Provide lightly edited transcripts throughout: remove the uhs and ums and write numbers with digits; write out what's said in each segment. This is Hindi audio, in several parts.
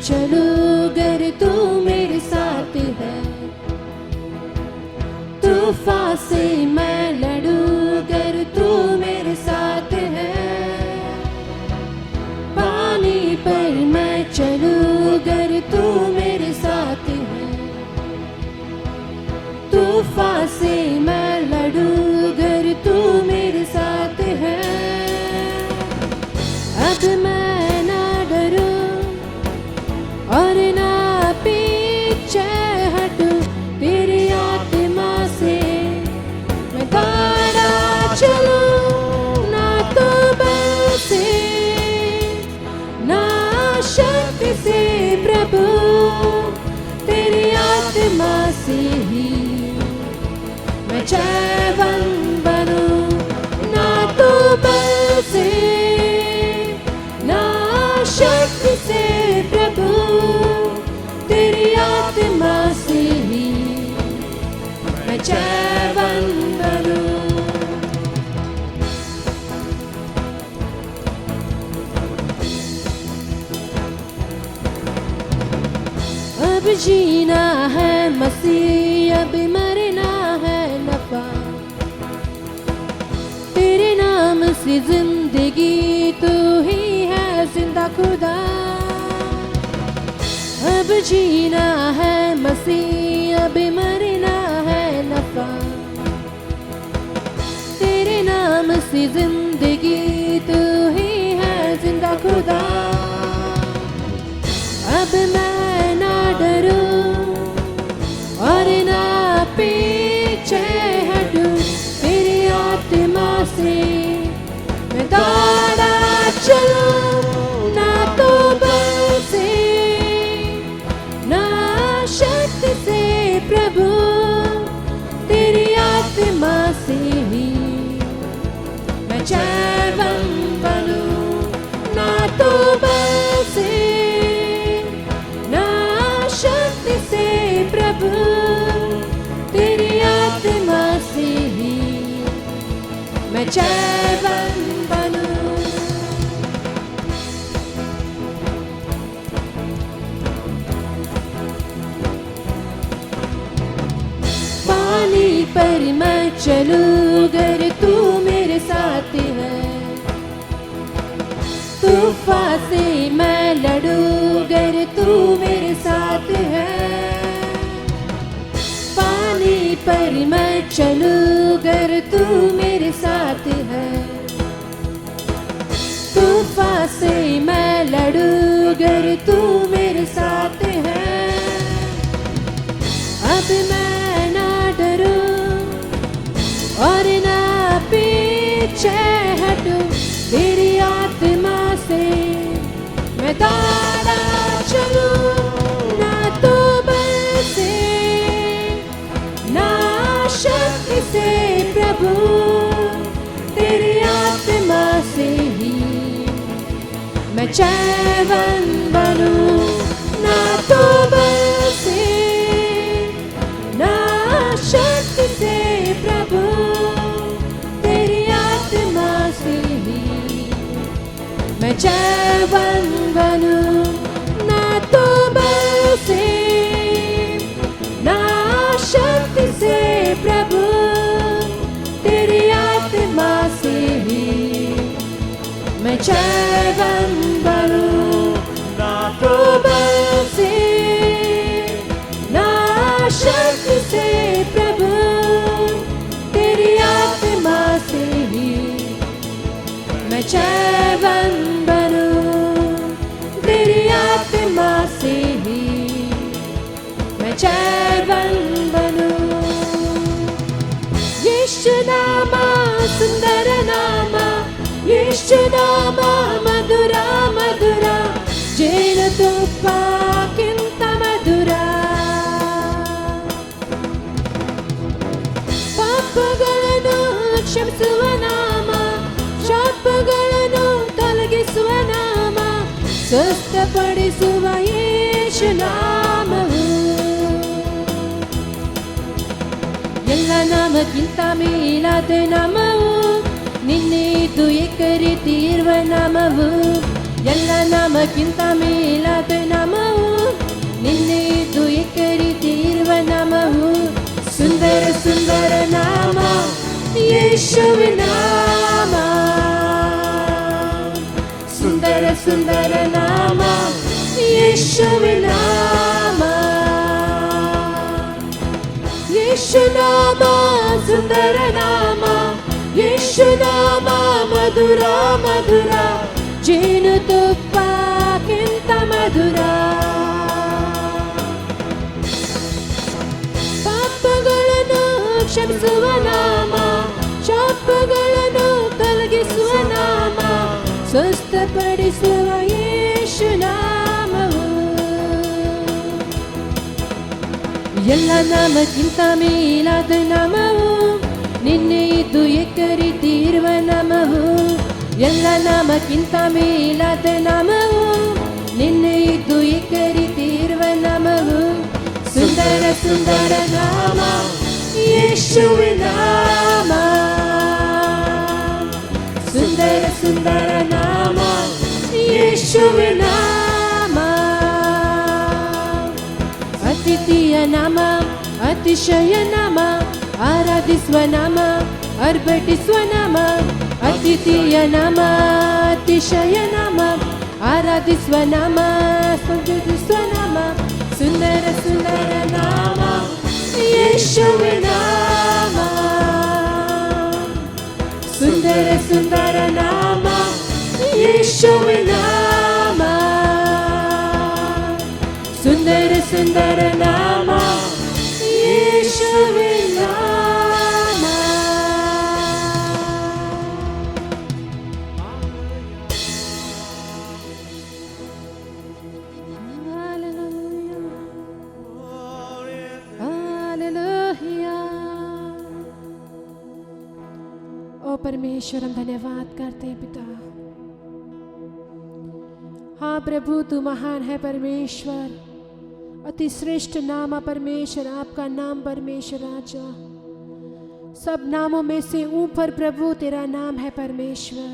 चलूं गर तू मेरे साथ है, तूफान से मैं लड़ूं गर तू मेरे साथ है, पानी पर मैं चलूं गर तू मेरे साथ है, तूफान से मैं लड़ूं गर तू मेरे साथ है। अब मैं ना डरूं और ना पीछे हटूं, तेरी आत्मा से मैं दौड़ा चलूं, ना तो बल से ना शक्ति से प्रभु, तेरी आत्मा से ही मैं जयवंत बनूं, ना तो बल से ना शक्ति से प्रभु, तेरी आत्मा से ही मैं जयवंत बनूं। अब जीना है मसीह, अब मरना है नफा, तेरे नाम से जिंदगी तू ही है जिंदा खुदा। अब जीना है मसीह, अब मरना है नफा, तेरे नाम से जिंदगी तू ही है जिंदा खुदा। अब मैं ना डरूं और ना पीछे हटूं, तेरी आत्मा से मैं दौड़ा चलूं, ना तो बल से ना शक्ति से प्रभु, तेरी आत्मा से ही मैं जयवंत बनूं, ना तो बल से ना शक्ति से प्रभु, तेरी आत्मा से ही मैं जयवंत बनूं। पानी पर मैं चलूं गर तू मेरे साथ है, तूफान से मैं लड़ूं गर तू मेरे साथ है, पानी पर मैं चलूं गर तू मेरे साथ है, तूफान से मैं लड़ूं गर तू मेरे साथ है। अब मैं ना डरूं और ना पीछे हटूं, तेरी आत्मा से मैं दौड़ा चलूं, ना तो बल से ना शक्ति से प्रभु, तेरी आत्मा से ही मैं जयवंत बनूं, ना तो बल से ना शक्ति से प्रभु, तेरी आत्मा से ही मैं जयवंत बनूं, ना तो बल से ना शक्ति से प्रभु, तेरी आत्मा से ही मैं जयवंत बनूं, ना तो बल से ना शक्ति से प्रभु, तेरी आत्मा से ही मैं जयवंत बनूं, तेरी आत्मा से ही मैं जयवंत बनूं। यीशु नामा सुंदर नामा, यीशु नामा मधुरा मधुरा, ಜೇನು ತುಪ್ಪಕ್ಕಿಂತ ಮಧುರ, ಪಾಪಗಳನ್ನು ಕ್ಷಮಿಸುವ ನಾಮ, ಶಾಪಗಳನ್ನು ತೊಲಗಿಸುವ ನಾಮ, ಸ್ವಸ್ಥಪಡಿಸುವ ಯೇಸು ನಾಮವು ಎಲ್ಲ ನಾಮಕ್ಕಿಂತ ಮೇಲಾದ ನಾಮವು, ನಿನ್ನೆದು ಏಕರೀತಿ ಇರುವ ನಾಮವು, ಎಲ್ಲ ನಾಮಕ್ಕಿಂತ ಮೇಲಾದ ನಾಮವು, ಯೇಸುವಿನ ನಾಮ ಸುಂದರ ಸುಂದರ ನಾಮ ಯೇಸುವಿನ ನಾಮ ಯೇಸು ನಾಮ ಸುಂದರ ನಾಮ ಯೇಸು ನಾಮ ಮಧುರ ಮಧುರ ಜೇನುತುಪ್ಪಕ್ಕಿಂತ ಮಧುರ ಪಾಪಗಳನ್ನು ಕ್ಷಮಿಸುವ ನಾಮ ಶಾಪಗಳನ್ನು ತೊಲಗಿಸುವ ನಾಮ ಸ್ವಸ್ಥಪಡಿಸುವ ಯೇಸು ನಾಮವು ಎಲ್ಲ ನಾಮಕ್ಕಿಂತ ಮೇಲಾದ ನಾಮವು ನಿನ್ನೆ ಇದ್ದು ಏಕರೀತಿ ಇರುವ ನಾಮವು ಎಲ್ಲ ನಾಮಕ್ಕಿಂತ ಮೇಲಾದ ನಾಮವು ನಿನ್ನೆ ಇದ್ದು ಏಕರೀತಿ ಇರುವ ನಾಮವು ಸುಂದರ ಸುಂದರ ನಾಮ ಯೇಸುವಿನ ನಾಮ ಸುಂದರ ಸುಂದರ ನಾಮ ಯೇಸುವಿನ ನಾಮ ಅತಿಥಿಯ ನಾಮ ಅತಿಶಯ ನಾಮ ಆರಾಧಿಸುವ ನಾಮ ಅರ್ಪಟಿಸುವ ನಾಮ ಅತಿಥಿಯ ನಾಮ ಅತಿಶಯ ನಾಮ ಆರಾಧಿಸುವ ನಾಮ ಸ್ತುತಿಸುವ ನಾಮ ಸುಂದರ ಸುಂದರ ನಾಮ ಯೇಸುವಿನ ನಾಮ ಸುಂದರ ಸುಂದರ ನಾಮ ಯೇಸುವಿನ ನಾಮ ಸುಂದರ ಸುಂದರ ನಾಮ ಯೇಸುವಿನ ನಾಮ ओ परमेश्वर हम धन्यवाद करते हैं पिता। हाँ प्रभु तू महान है परमेश्वर अति श्रेष्ठ नाम परमेश्वर आपका नाम परमेश्वर राजा सब नामों में से ऊपर प्रभु तेरा नाम है परमेश्वर।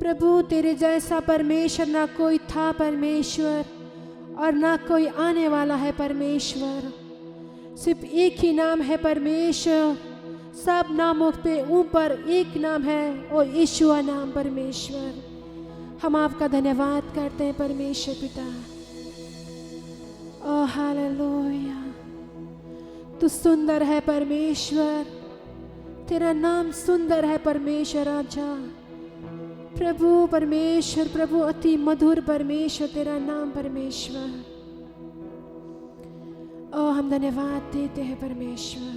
प्रभु तेरे जैसा परमेश्वर ना कोई था परमेश्वर और ना कोई आने वाला है परमेश्वर। सिर्फ एक ही नाम है परमेश्वर सब नामों पे ऊपर एक नाम है और यीशुआ नाम परमेश्वर। हम आपका धन्यवाद करते हैं परमेश्वर पिता। ओ हालेलुया तू सुंदर है परमेश्वर तेरा नाम सुंदर है परमेश्वर राजा। प्रभु परमेश्वर प्रभु अति मधुर परमेश्वर तेरा नाम परमेश्वर। ओ हम धन्यवाद देते हैं परमेश्वर।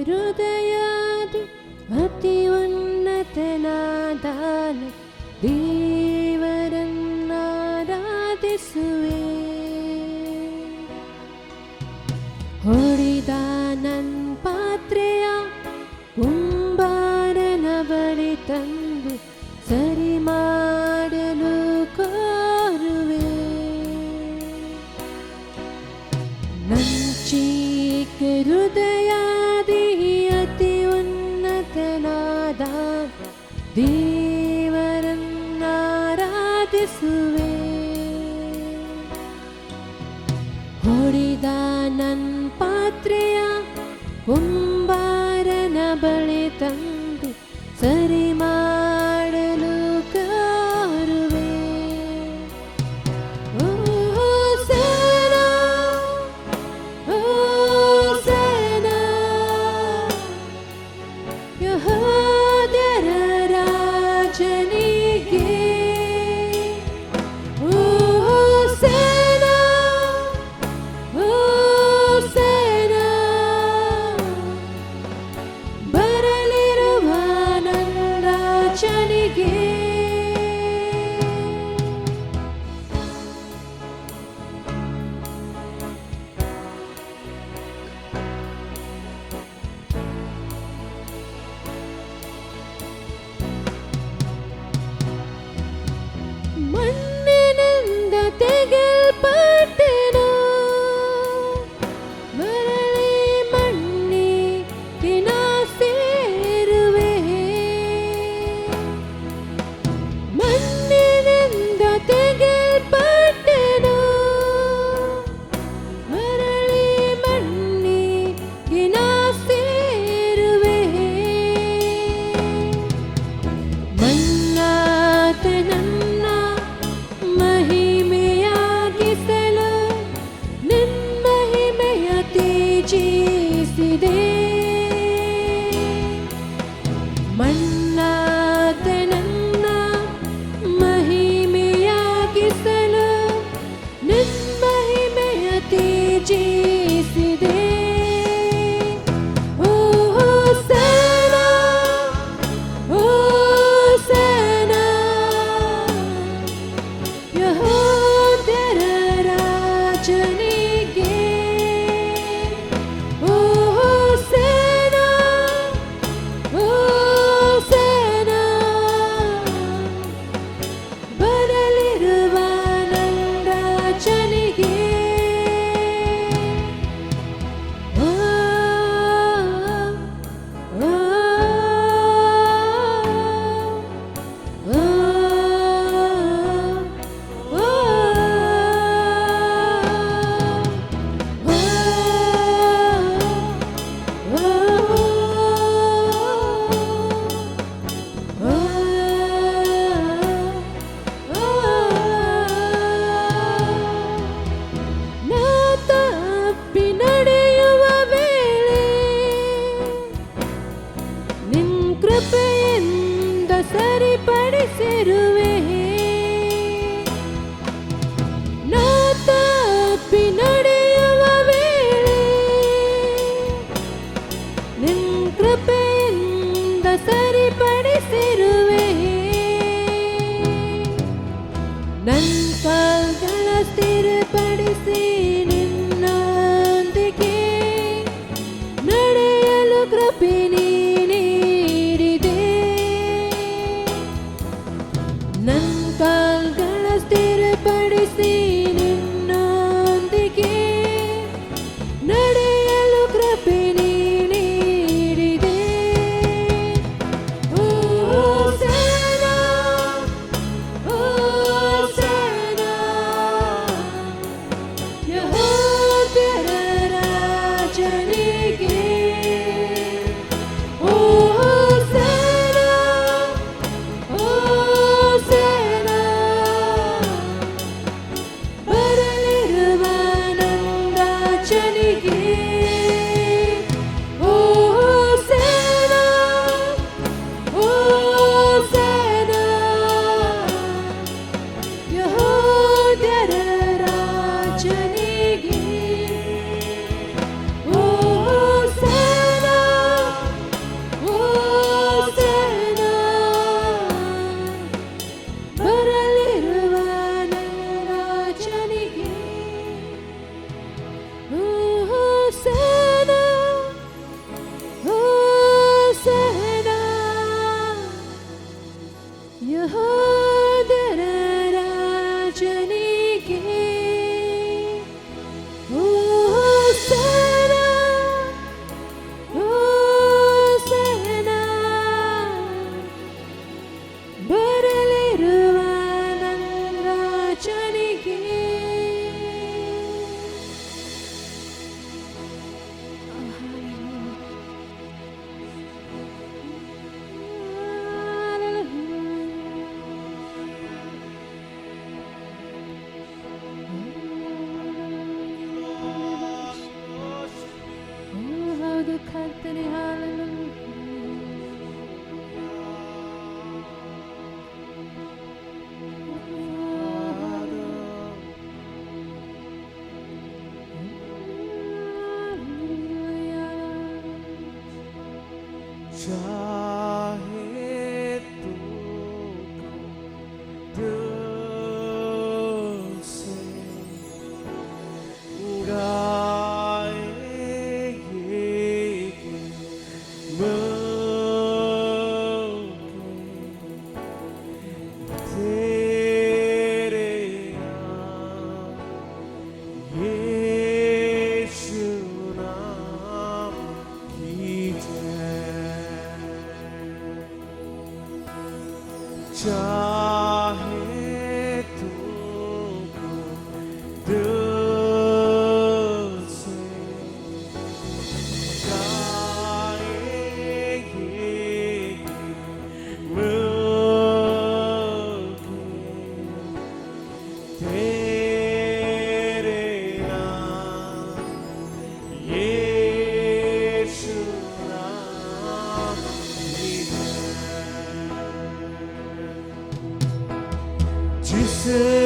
ಹೃದಯಾದಿ ಅತಿ ಉನ್ನತನಾದಾನ ದೇವರನ್ನಾರಾಧಿಸುವೆ ಹೊಡಿದ ನನ್ ಪಾತ್ರೆಯ ಕುಂಬಾರನ ಬಳಿ ತಂದು ಸರಿ ಮಾಡಲು ಕೋರುವೆ ನನ್ ಚೀಕ ಹೃದಯಾದಿ ಅತಿ ಉನ್ನತನಾದ ದೇವರನ್ನಾರಾಧಿಸುವೆ ಹೊಡಿದ ನನ್ ಪಾತ್ರೆಯ ಕುಂಬಾರನ ಬಳಿ ತಂದು ಸರಿ ಮಾಡಲು ಕೋರುವೆ ಮಣ್ಣಿನಿಂದ ತೆಗೆಯಲ್ಪಟ್ಟೆನು, ಮರಳಿ ಮಣ್ಣಿಗೆ ನಾ ಸೇರುವೆ. ಮಣ್ಣಿನಿಂದ ತೆಗೆಯಲ್ಪಟ್ಟೆನು, ಮರಳಿ ಮಣ್ಣಿಗೆ ನಾ ಸೇರುವೆ. ಮನ್ನಾತನನ್ನ ಮಹಿಮೆಯಾಗಿಸಲು ನಿನ್ಮಹಿಮೆಯ ತ್ಯಜಿಸಿದೆ. ಮನ್ನಾತನನ್ನ ಮಹಿಮೆಯಾಗಿಸಲು ನಿನ್ಮಹಿಮೆಯ ತ್ಯಜಿಸಿದೆ. ಓ ಹೋಸನಾ, ಹೋಸನಾ, ಯೆಹೂದ್ಯರ ರಾಜನಿಗೆ. ಓ ಹೋಸನಾ, ಹೋಸನಾ, ಬರಲಿರುವ ನನ್ನ ರಾಜನಿಗೆ. ಓ, ಓ, ಓ, ಓ, ನಾ ತಪ್ಪಿ ನಡೆಯುವ ವೇಳೆ ನಿನ್ ಕೃಪೆಯಿಂದ ಸರಿಪಡಿಸಿರುವೆ. ನಾ ತಪ್ಪಿ ನಡೆಯುವ ವೇಳೆ ನಿನ್ ಕೃಪೆಯಿಂದ ಸರಿಪಡಿಸಿರುವೆ. ನನ್ನ ಕಾಲ್ಗಳ ಸ್ಥಿರಪಡಿಸಿ ನಿನ್ನೊಂದಿಗೆ ನಡೆಯಲು ಕೃಪೆ ನೀ ನೀಡಿದೆ. ನನ್ನ ಕಾಲ್ಗಳ ಸ್ಥಿರಪಡಿಸಿ ನಿನ್ನೊಂದಿಗೆ ನಡೆಯಲು ಕೃಪೆ ನೀ ನೀಡಿದೆ. ಓ ಹೋಸನಾ, ಹೋಸನಾ, ಯೆಹೂದ್ಯರ ರಾಜನಿಗೆ. ಓ ಹೋಸನಾ, ಹೋಸನಾ, ಬರಲಿರುವ ನನ್ನ ರಾಜನಿಗೆ. ಓ ಹೋಸನಾ, ಹೋಸನಾ, ಯೆಹೂದ್ಯರ ರಾಜನಿಗೆ. ಓ ಹೋಸನಾ, ಹೋಸನಾ, ಬರಲಿರುವ ನನ್ನ ರಾಜನಿಗೆ. ಓ ಹೋಸನಾ, ಹೋಸನಾ, ಯೆಹೂದ್ಯರ ರಾಜನಿಗೆ. ಓ ಹೋಸನಾ, ಹೋಸನಾ, ಬರಲಿರುವ ನನ್ನ ರಾಜನಿಗೆ. ಹೌದು ಕರ್ತನೇ, चाहे तू दिल से गाए ये मिलके जिस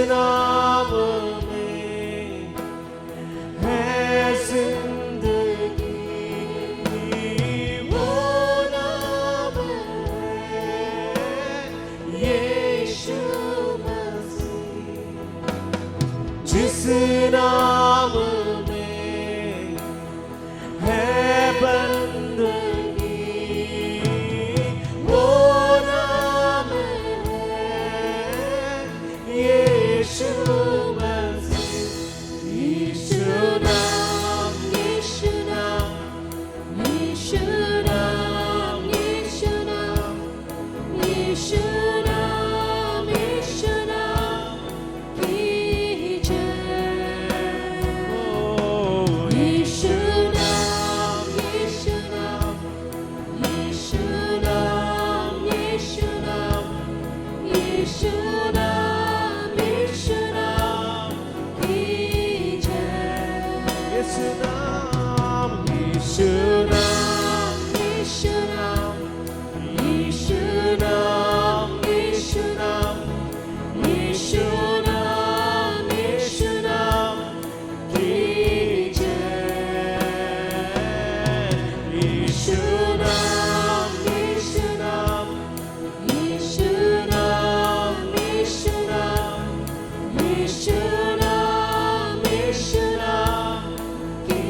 नाम में है जिंदगी, वो नाम है यीशु मसीह। जिस नाम में है बंदगी, वो नाम है यीशु मसीह। यीशु नाम, यीशु नाम, यीशु नाम, यीशु नाम, यीशु नाम, यीशु नाम की जय। यीशु नाम, यीशु नाम, यीशु नाम, यीशु नाम, यीशु नाम, यीशु नाम की जय। यीशु नाम, यीशु नाम, यीशु नाम, यीशु नाम, यीशु नाम, यीशु नाम, यीशु नाम की जय। यीशु नाम, यीशु नाम, यीशु नाम, यीशु नाम, यीशु नाम, यीशु नाम की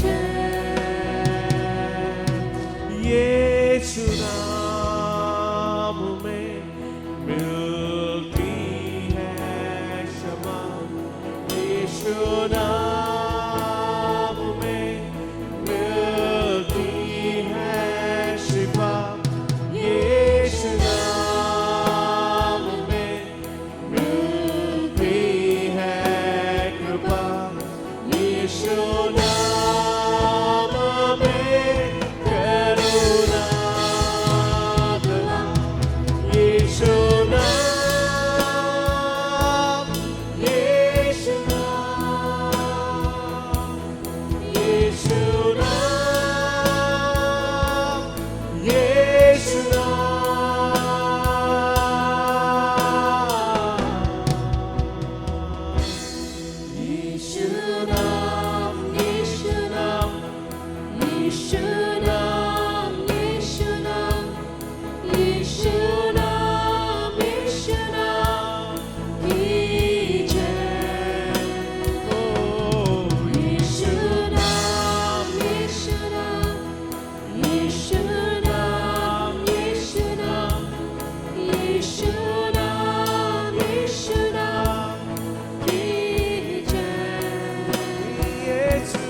जय। यीशु नाम में मिलती है क्षमा। यीशु नाम में मिलती है शिफा। यीशु नाम में मिलती है कृपा। यीशु नाम में करुणा दया। यीशु नाम, यीशु नाम, यीशु नाम, यीशु नाम। यीशु नाम, यीशु नाम, यीशु नाम, यीशु नाम, यीशु नाम की जय। यीशु नाम, यीशु नाम, यीशु नाम, यीशु नाम, यीशु नाम, यीशु नाम की जय। यीशु,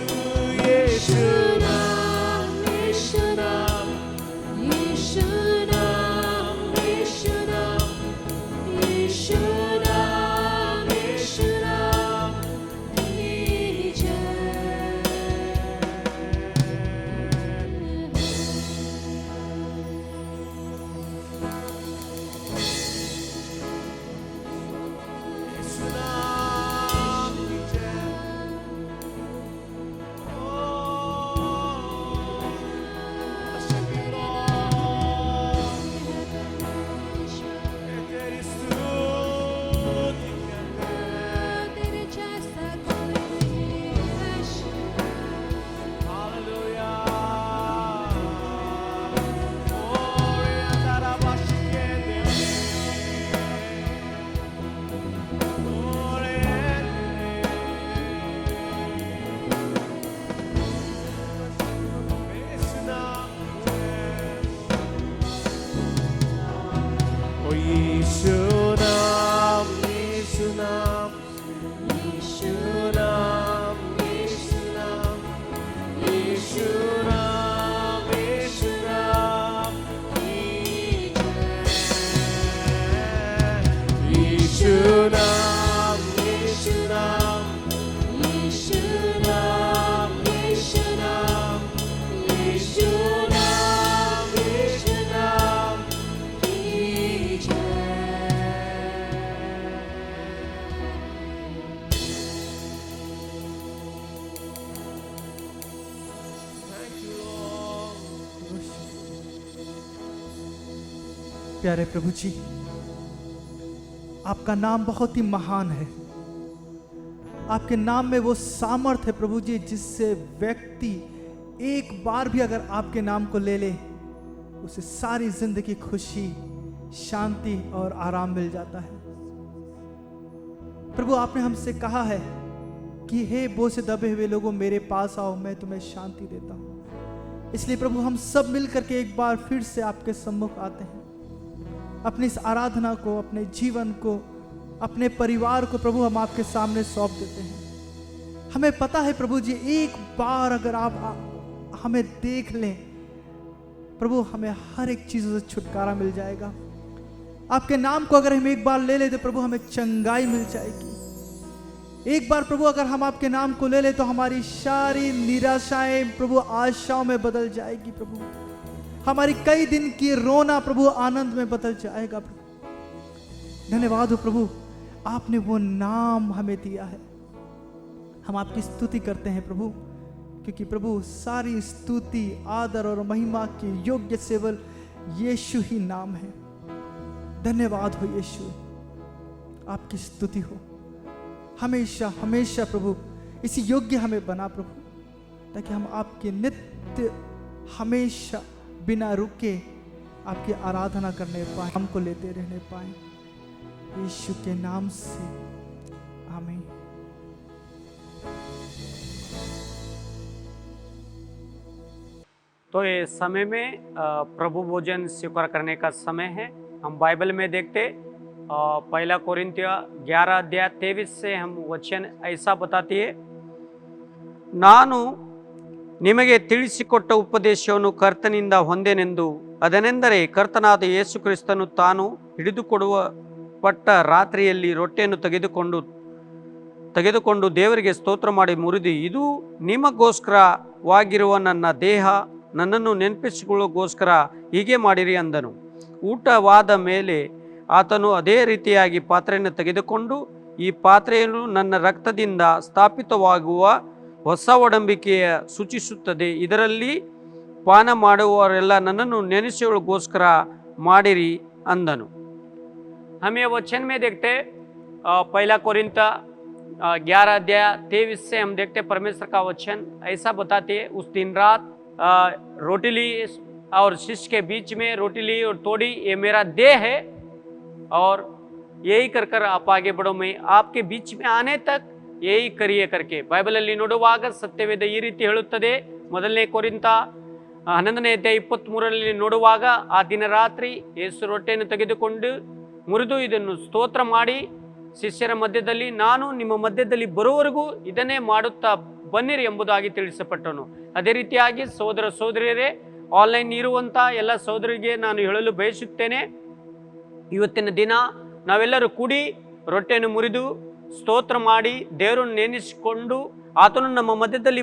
यीशु नाम, यीशु नाम, यीशु नाम, यीशु नाम, यीशु नाम, यीशु नाम की जय। यीशु नाम की जय। तेरी स्तुति करते तेरे जैसा कोई नहीं है शिवा। हालेलुया। ओरे अंधारा बाशिके देवे। ओरे यीशु नाम की जय। ओ यीशु नाम, यीशु नाम, यीशु नाम, यीशु नाम, यीशु नाम, यीशु नाम की जय। यीशु नाम, यीशु नाम, यीशु नाम, यीशु नाम, यीशु नाम, यीशु नाम की प्यारे प्रभु जी, आपका नाम बहुत ही महान है। आपके नाम में वो सामर्थ है प्रभु जी, जिससे व्यक्ति एक बार भी अगर आपके नाम को ले ले, उसे सारी जिंदगी खुशी, शांति और आराम मिल जाता है। प्रभु आपने हमसे कहा है कि हे बोझ से दबे हुए लोगों, मेरे पास आओ, मैं तुम्हें शांति देता हूं। इसलिए प्रभु हम सब मिलकर के एक बार फिर से आपके सम्मुख आते हैं। अपनी इस आराधना को, अपने जीवन को, अपने परिवार को प्रभु हम आपके सामने सौंप देते हैं। हमें पता है प्रभु जी, एक बार अगर आप हमें देख लें प्रभु, हमें हर एक चीज से छुटकारा मिल जाएगा। आपके नाम को अगर हम एक बार ले लेते प्रभु, हमें चंगाई मिल जाएगी। एक बार प्रभु अगर हम आपके नाम को ले ले तो हमारी सारी निराशाएं प्रभु आशाओं में बदल जाएगी। प्रभु हमारी कई दिन की रोना प्रभु आनंद में बदल जाएगा। प्रभु धन्यवाद हो प्रभु, आपने वो नाम हमें दिया है। हम आपकी स्तुति करते हैं प्रभु, क्योंकि प्रभु सारी स्तुति, आदर और महिमा के योग्य केवल यीशु ही नाम है। धन्यवाद हो यीशु, आपकी स्तुति हो हमेशा हमेशा प्रभु। इसी योग्य हमें बना प्रभु, ताकि हम आपके नित्य हमेशा बिना रुके आपकी आराधना करने पाए, हमको लेते रहने पाए। यीशु के नाम से आमीन। तो ये समय में प्रभु भोजन स्वीकार करने का समय है। हम बाइबल में देखते पहला कोरिन्थिय 11 अध्याय 23 से हम वचन ऐसा बताती है, ನಾನು ನಿಮಗೆ ತಿಳಿಸಿಕೊಟ್ಟ ಉಪದೇಶವನ್ನು ಕರ್ತನಿಂದ ಹೊಂದೆನೆಂದು, ಅದನೆಂದರೆ ಕರ್ತನಾದ ಯೇಸು ಕ್ರಿಸ್ತನು ತಾನು ಹಿಡಿದುಕೊಡುವ ಪಟ್ಟ ರಾತ್ರಿಯಲ್ಲಿ ರೊಟ್ಟಿಯನ್ನು ತೆಗೆದುಕೊಂಡು ದೇವರಿಗೆ ಸ್ತೋತ್ರ ಮಾಡಿ ಮುರಿದು, ಇದು ನಿಮಗೋಸ್ಕರವಾಗಿರುವ ನನ್ನ ದೇಹ, ನನ್ನನ್ನು ನೆನಪಿಸಿಕೊಳ್ಳೋಗೋಸ್ಕರ ಹೀಗೆ ಮಾಡಿರಿ ಅಂದನು. ಊಟವಾದ ಮೇಲೆ ಆತನು ಅದೇ ರೀತಿಯಾಗಿ ಪಾತ್ರೆಯನ್ನು ತೆಗೆದುಕೊಂಡು, ಈ ಪಾತ್ರೆಯನ್ನು ನನ್ನ ರಕ್ತದಿಂದ ಸ್ಥಾಪಿತವಾಗುವ ಹೊಸ ಒಡಂಬಡಿಕೆಯ ಸೂಚಿಸುತ್ತದೆ, ಇದರಲ್ಲಿ ಪಾನ ಮಾಡುವವರೆಲ್ಲ ನನ್ನನ್ನು ನೆನೆಸುವುದಕ್ಕೋಸ್ಕರ ಮಾಡಿರಿ अंदनु। हम ये वचन में देखते पहला कोरिन्थिय 11 अध्याय 23 से हम देखते परमेश्वर का वचन ऐसा बताती है, उस दिन रात रोटी ली और शिष्य के बीच में रोटी ली और तोड़ी, ये मेरा देह है और यही कर कर आप आगे बढ़ो, मैं आपके बीच में आने तक यही करिए करके बाइबल ಅಲ್ಲಿ ನೋಡುವಾಗ ಸತ್ಯವೇದ ಈ ರೀತಿ ಹೇಳುತ್ತದೆ। ಮೊದಲನೇ ಕೊರಿಂಥ 11ನೇ ಅಧ್ಯಾಯ 23ರಲ್ಲಿ ನೋಡುವಾಗ, ಆ ದಿನ ರಾತ್ರಿ ಯೇಸು ರೊಟ್ಟಿಯನ್ನು ತೆಗೆದುಕೊಂಡು ಮುರಿದು ಇದನ್ನು ಸ್ತೋತ್ರ ಮಾಡಿ ಶಿಷ್ಯರ ಮಧ್ಯದಲ್ಲಿ, ನಾನು ನಿಮ್ಮ ಮಧ್ಯದಲ್ಲಿ ಬರುವವರೆಗೂ ಇದನ್ನೇ ಮಾಡುತ್ತಾ ಬನ್ನಿರಿ ಎಂಬುದಾಗಿ ತಿಳಿಸಪಟ್ಟನು। ಅದೇ ರೀತಿಯಾಗಿ ಸಹೋದರ ಸಹೋದರಿಯರೇ, ಆನ್ಲೈನ್ ಇರುವಂಥ ಎಲ್ಲ ಸಹೋದರಿಗೆ ನಾನು ಹೇಳಲು ಬಯಸುತ್ತೇನೆ, ಇವತ್ತಿನ ದಿನ ನಾವೆಲ್ಲರೂ ಕೂಡಿ ರೊಟ್ಟಿಯನ್ನು ಮುರಿದು ಸ್ತೋತ್ರ ಮಾಡಿ ದೇವರನ್ನು ನೆನೆಸಿಕೊಂಡು ಆತನು ನಮ್ಮ ಮಧ್ಯದಲ್ಲಿ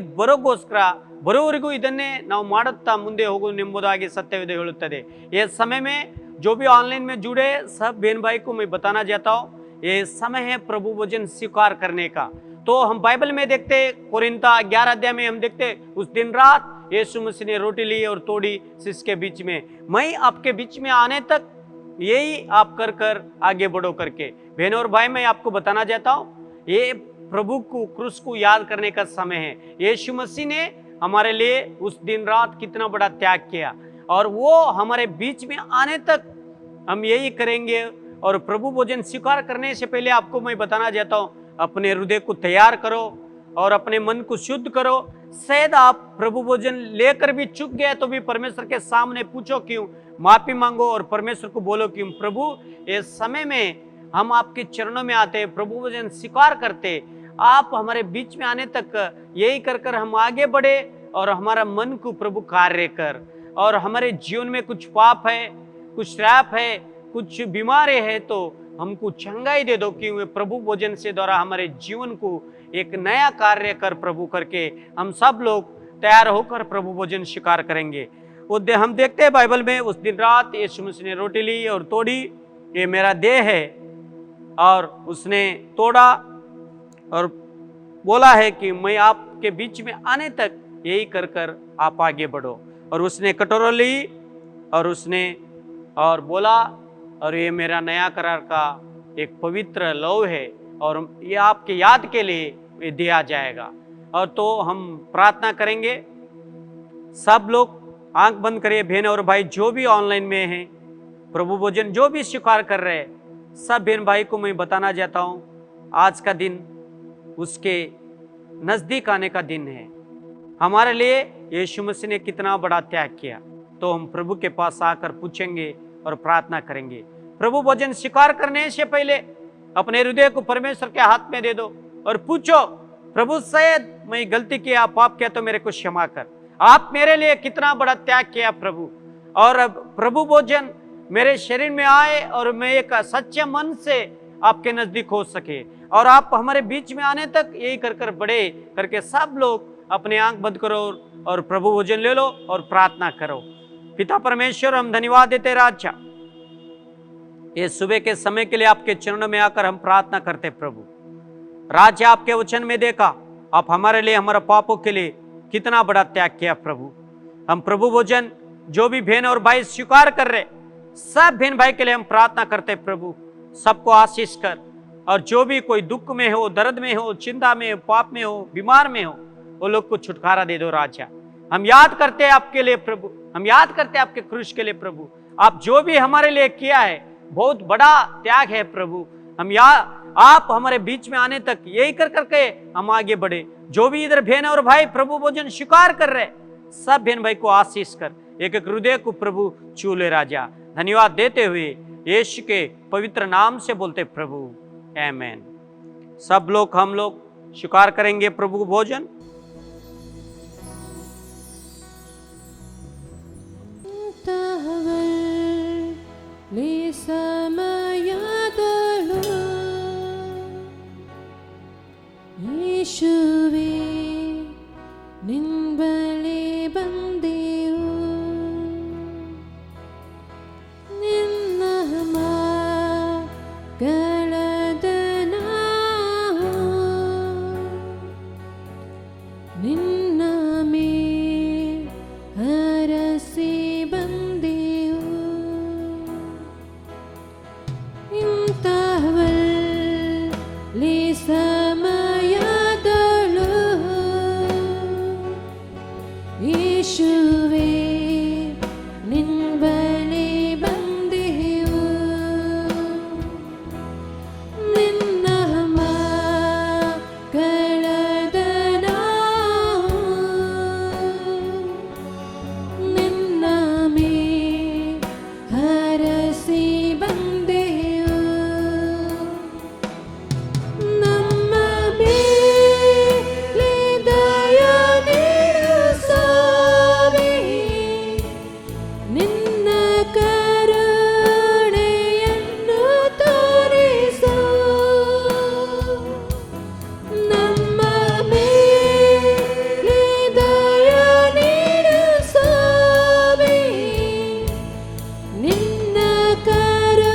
ಬರೋವರೆಗೂ ಇದನ್ನೇ ನಾವು ಮಾಡುತ್ತಾ ಮುಂದೆ ಹೋಗುವುದು ಎಂಬುದಾಗಿ ಸತ್ಯವೇದ ಹೇಳುತ್ತದೆ। ये समय में जो भी ऑनलाइन में जुड़े सब बहन भाई को मैं बताना चाहता हूँ, ये समय है प्रभु वचन स्वीकार करने का। तो हम बाइबल में देखते कोरिन्थिय 11 अध्याय में हम देखते, उस दिन रात यीशु मसीह ने रोटी ली और तोड़ी शिष्य के बीच में, मैं आपके बीच में आने तक यही आप कर कर आगे बढ़ो करके। बहनों और भाई, मैं आपको बताना चाहता हूँ, ये प्रभु को क्रूस को याद करने का समय है। यीशु मसीह ने हमारे लिए उस दिन रात कितना बड़ा त्याग किया और वो हमारे बीच में आने तक हम यही करेंगे। और प्रभु भोजन स्वीकार करने से पहले आपको मैं बताना चाहता हूँ, अपने हृदय को तैयार करो और अपने मन को शुद्ध करो। शायद आप प्रभु भोजन लेकर भी चूक गए तो भी परमेश्वर के सामने पूछो क्यों, माफी मांगो और परमेश्वर को बोलो क्यों, प्रभु इस समय में हम आपके चरणों में आते, प्रभु भोजन स्वीकार करते, आप हमारे बीच में आने तक यही कर कर हम आगे बढ़े और हमारा मन को प्रभु कार्य कर। और हमारे जीवन में कुछ पाप है, कुछ श्राप है, कुछ बीमारी है, तो हमको चंगाई दे दो, क्योंकि प्रभु भोजन से द्वारा हमारे जीवन को एक नया कार्य कर प्रभु करके हम सब लोग तैयार होकर प्रभु भोजन स्वीकार करेंगे। हम देखते हैं बाइबल में, उस दिन रात यीशु मसीह ने रोटी ली और तोड़ी, ये मेरा देह है, और उसने तोड़ा और बोला है कि मैं आपके बीच में आने तक यही कर कर आप आगे बढ़ो। और उसने कटोरा ली और उसने और बोला, और ये मेरा नया करार का एक पवित्र लौ है और ये आपके याद के लिए दिया जाएगा। और तो हम प्रार्थना करेंगे, सब लोग आंख बंद करिए। बहन और भाई जो भी ऑनलाइन में हैं, प्रभु भोजन जो भी स्वीकार कर रहे हैं, सब बहन भाई को मैं बताना चाहता हूँ, आज का दिन उसके नजदीक आने का दिन है। हमारे लिए यीशु मसीह ने कितना बड़ा त्याग किया, तो हम प्रभु के पास आकर पूछेंगे और प्रार्थना करेंगे। प्रभु भोजन स्वीकार करने से पहले अपने हृदय को परमेश्वर के हाथ में दे दो और पूछो, प्रभु शायद मैं गलती किया, पाप किया, तो मेरे को क्षमा कर। आप मेरे लिए कितना बड़ा त्याग किया प्रभु, और अब प्रभु भोजन मेरे शरीर में आए और मैं एक सच्चे मन से आपके नजदीक हो सके। और आप हमारे बीच में आने तक यही कर बड़े करके सब लोग अपने आंख बंद करो और प्रभु भोजन ले लो और प्रार्थना करो। पिता परमेश्वर, हम धन्यवाद देते राजा, ये सुबह के समय के लिए आपके चरणों में आकर हम प्रार्थना करते प्रभु। राजा, आपके वचन में देखा आप हमारे लिए, हमारे पापों के लिए कितना बड़ा त्याग किया प्रभु। हम प्रभु भोजन जो भी बहन और भाई स्वीकार कर रहे, सब बहन भाई के लिए हम प्रार्थना करते प्रभु, सबको आशीष कर। और जो भी कोई दुख में हो, दर्द में हो, चिंता में हो, पाप में हो, बीमार में हो, वो लोग को छुटकारा दे दो राजा। हम याद करते हैं आपके लिए प्रभु, हम याद करते हैं आपके क्रूस के लिए प्रभु। आप जो भी हमारे लिए किया है बहुत बड़ा त्याग है प्रभु। हम आप हमारे बीच में आने तक यही करके हम आगे बढ़े। जो भी इधर बहन और भाई प्रभु भोजन स्वीकार कर रहे, सब बहन भाई को आशीष कर, एक एक हृदय को प्रभु छू ले राजा। धन्यवाद देते हुए यीशु के पवित्र नाम से बोलते प्रभु, आमेन। सब लोग हम लोग स्वीकार करेंगे प्रभु भोजन। ಯೇಸುವೇ ನಿನ್ಬಳಿ ಬಂದೆವು, ನಿನ್ನ ಮಗಳಾದ ನಾವು ನಿನ್ನ ಮೇಲೆ ಹರಸಿ ಬಂದೆವು, ಇಂಥವಲ್ಲಿ ಸಮಯದಳು ಯೇಸುವೇ ನಿನ್ನ ಬಳಿ ಬಂದೆವು, ನಿನ್ನ ಮಗಳಾದ ನಾವು ನಿನ್ನ ಮೇಲೆ ಹರಸಿ ಬಂದೆವು, ನಮ್ಮ ಮೇಲೆ ದಯ ನೀಡು ಸ್ವಾಮಿ, ನಿನ್ನ ಕರುಣೆಯನ್ನು ತೋರಿಸು, ನಮ್ಮ ಮೇಲೆ ದಯ ನೀಡು ಸ್ವಾಮಿ, ನಿನ್ನ ಕರುಣೆಯನ್ನು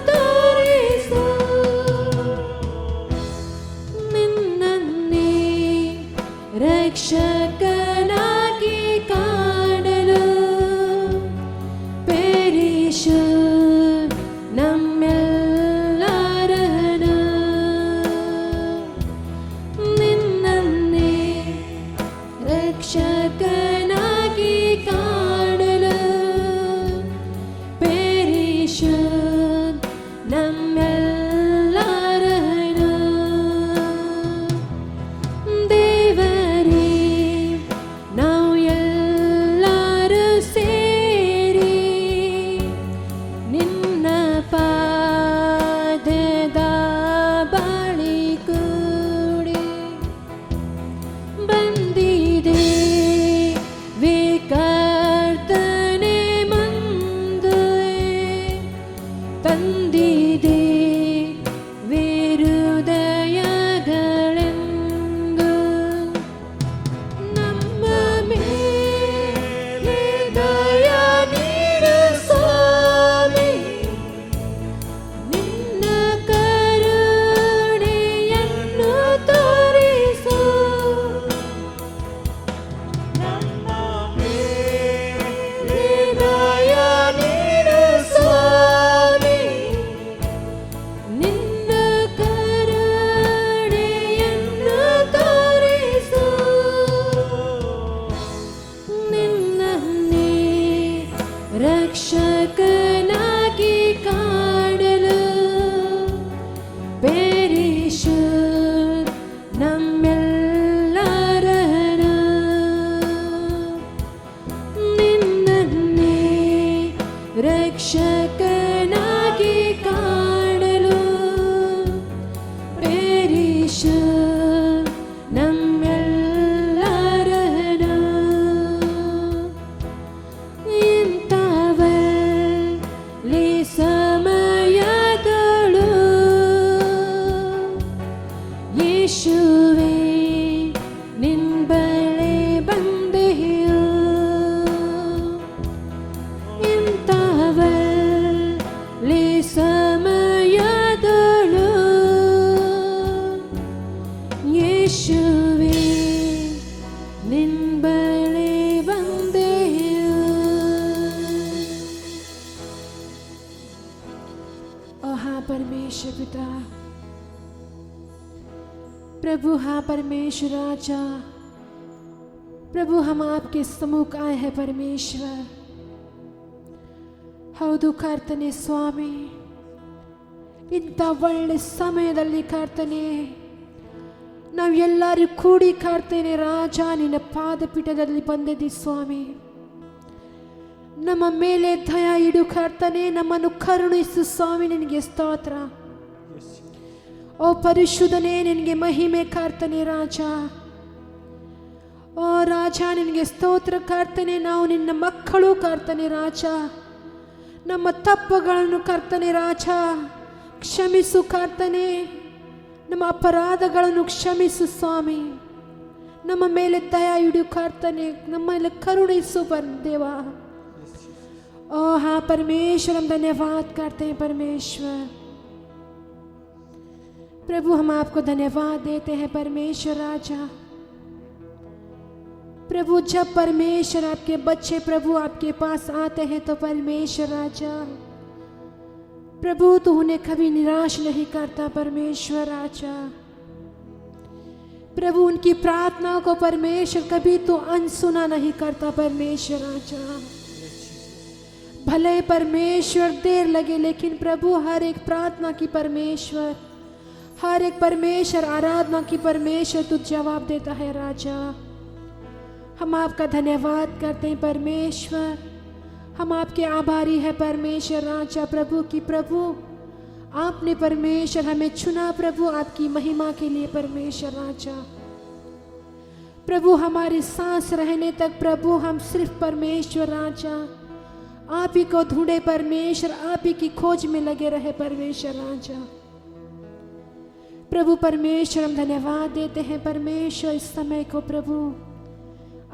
ತೋರಿಸು, ನಿನ್ನನ್ನೇ ರಕ್ಷಕನಾಗಿ ಕಾಣಲು ಪೇರಿಸು ನಮ್ಮೆಲ್ಲರನ್ನು, ನಿನ್ನನ್ನೇ ರಕ್ಷಕನಾಗಿ ಕಾಣಲು ಪೇರಿಸು ನಮ್ಮೆಲ್ಲರನ್ನು, ದೇವರೇ ನಾವು ಎಲ್ಲರೂ ಸೇರಿ ನಿನ್ನ ಪಾದದ ಬಳಿ ಕೂಡಿ ಬಂದಿದೆ ವಿಕರ್ತನೆ ಮುಂದೆ ತಂದಿದೆ ವಿರುದಯಗಳೆಂದು, ನಮ್ಮ ಮೇಲೆ ದಯ ನೀಡು ಸ್ವಾಮಿ, ನಿನ್ನ ಕರುಣೆಯನ್ನು ತೋರಿಸು, ನಮ್ಮ ಮೇಲೆ ದಯ ನೀಡು ಸ್ವಾಮಿ, परमेश्वर पिता, प्रभु हाँ परमेश्वर राजा, प्रभु हम आपके सम्मुख आए हैं परमेश्वर। ಹೌದು ಕರ್ತನೆ ಸ್ವಾಮಿ, ಇಂಥ ಒಳ್ಳೆ ಸಮಯದಲ್ಲಿ ಕರ್ತನೆ ನಾವೆಲ್ಲರೂ ಕೂಡಿ ಕರ್ತನೆ ರಾಜ ನಿನ್ನ ಪಾದಪೀಠದಲ್ಲಿ ಬಂದಿದ್ದೀವಿ ಸ್ವಾಮಿ. ನಮ್ಮ ಮೇಲೆ ದಯ ಇಡು ಕರ್ತನೆ, ನಮ್ಮನ್ನು ಕರುಣಿಸು ಸ್ವಾಮಿ. ನಿನಗೆ ಸ್ತೋತ್ರ. ಓ ಪರಿಶುದ್ಧನೇ, ನಿನಗೆ ಮಹಿಮೆ ಕರ್ತನೆ ರಾಜ. ಓ ರಾಜ ನಿನಗೆ ಸ್ತೋತ್ರ ಕರ್ತನೆ. ನಾವು ನಿನ್ನ ಮಕ್ಕಳು ಕರ್ತನೆ ರಾಜ. ನಮ್ಮ ತಪ್ಪುಗಳನ್ನು ಕರ್ತನೆ ರಾಜ ಕ್ಷಮಿಸು ಕರ್ತನೆ. ನಮ್ಮ ಅಪರಾಧಗಳನ್ನು ಕ್ಷಮಿಸು ಸ್ವಾಮಿ. ನಮ್ಮ ಮೇಲೆ ದಯ ಇಡು ಕರ್ತನೆ, ನಮ್ಮ ಮೇಲೆ ಕರುಣಿಸು ದೇವಾ. ओ हाँ परमेश्वर, हम धन्यवाद करते हैं परमेश्वर। प्रभु हम आपको धन्यवाद देते हैं परमेश्वर राजा। प्रभु जब परमेश्वर आपके बच्चे प्रभु आपके पास आते हैं तो परमेश्वर राजा प्रभु तो उन्हें कभी निराश नहीं करता परमेश्वर राजा। प्रभु उनकी प्रार्थनाओं को परमेश्वर कभी तो अनसुना नहीं करता परमेश्वर राजा। भले परमेश्वर देर लगे, लेकिन प्रभु हर एक प्रार्थना की परमेश्वर, हर एक परमेश्वर आराधना की परमेश्वर तू जवाब देता है राजा। हम आपका धन्यवाद करते हैं परमेश्वर। हम आपके आभारी हैं परमेश्वर राजा। प्रभु की प्रभु आपने परमेश्वर हमें चुना प्रभु आपकी महिमा के लिए परमेश्वर राजा। प्रभु हमारी सांस रहने तक प्रभु हम सिर्फ परमेश्वर राजा आप ही को ढूंढे परमेश्वर, आप ही की खोज में लगे रहे परमेश्वर राजा। प्रभु परमेश्वर हम धन्यवाद देते हैं परमेश्वर। इस समय को प्रभु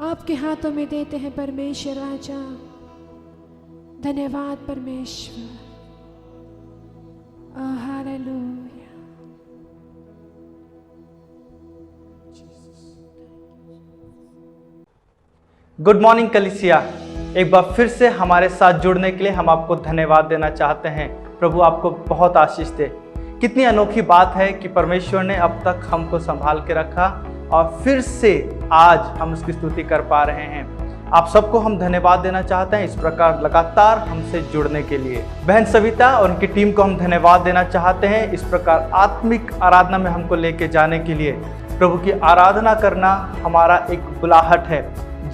आपके हाथों में देते हैं परमेश्वर राजा। धन्यवाद परमेश्वर। हालेलुया। गुड मॉर्निंग कलीसिया। एक बार फिर से हमारे साथ जुड़ने के लिए हम आपको धन्यवाद देना चाहते हैं। प्रभु आपको बहुत आशीष दे। कितनी अनोखी बात है कि परमेश्वर ने अब तक हमको संभाल के रखा और फिर से आज हम उसकी स्तुति कर पा रहे हैं। आप सबको हम धन्यवाद देना चाहते हैं इस प्रकार लगातार हमसे जुड़ने के लिए। बहन सविता और उनकी टीम को हम धन्यवाद देना चाहते हैं इस प्रकार आत्मिक आराधना में हमको लेके जाने के लिए। प्रभु की आराधना करना हमारा एक बुलाहट है।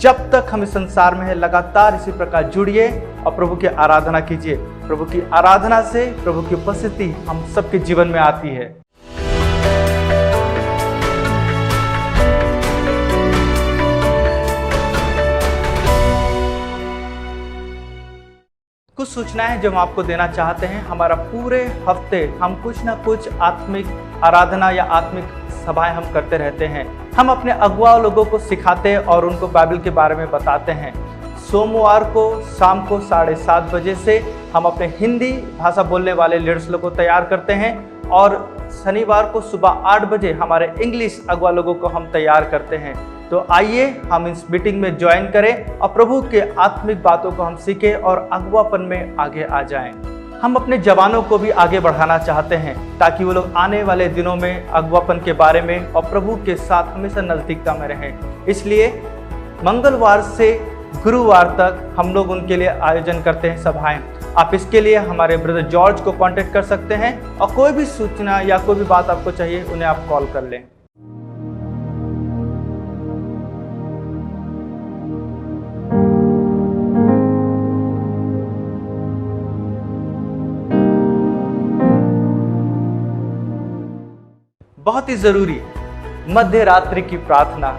जब तक हम इस संसार में है लगातार इसी प्रकार जुड़िए और प्रभु की आराधना कीजिए। प्रभु की आराधना से प्रभु की उपस्थिति हम सबके जीवन में आती है। कुछ सूचनाएं जो हम आपको देना चाहते हैं। हमारा पूरे हफ्ते हम कुछ ना कुछ आत्मिक आराधना या आत्मिक सभाएं हम करते रहते हैं। हम अपने अगुआ लोगों को सिखाते हैं और उनको बाइबल के बारे में बताते हैं। सोमवार को शाम को 7:30 बजे से हम अपने हिंदी भाषा बोलने वाले लीडर्स लोगों को तैयार करते हैं और शनिवार को सुबह 8 बजे हमारे इंग्लिश अगुआ लोगों को हम तैयार करते हैं। तो आइए हम इस मीटिंग में ज्वाइन करें और प्रभु के आत्मिक बातों को हम सीखें और अगुवापन में आगे आ जाएं। हम अपने जवानों को भी आगे बढ़ाना चाहते हैं ताकि वो लोग आने वाले दिनों में अगुवापन के बारे में और प्रभु के साथ हमेशा नज़दीकता में रहें। इसलिए मंगलवार से गुरुवार तक हम लोग उनके लिए आयोजन करते हैं सभाएं। आप इसके लिए हमारे ब्रदर जॉर्ज को कांटेक्ट कर सकते हैं और कोई भी सूचना या कोई भी बात आपको चाहिए उन्हें आप कॉल कर लें। बहुत ही जरूरी मध्य रात्रि की प्रार्थना।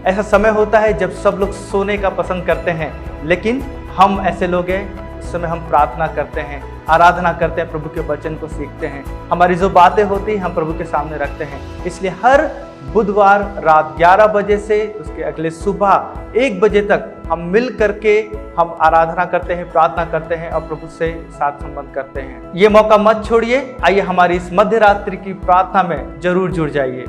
ऐसा समय होता है जब सब लोग सोने का पसंद करते हैं, लेकिन हम ऐसे लोग हैं इस समय हम प्रार्थना करते हैं, आराधना करते हैं, प्रभु के वचन को सीखते हैं। हमारी जो बातें होती हैं हम प्रभु के सामने रखते हैं। इसलिए हर बुधवार रात 11 बजे से उसके अगले सुबह 1 बजे तक हम मिल करके हम आराधना करते हैं, प्रार्थना करते हैं और प्रभु से साथ संबंध करते हैं। ये मौका मत छोड़िए। आइए हमारी इस मध्य रात्रि की प्रार्थना में जरूर जुड़ जाइए।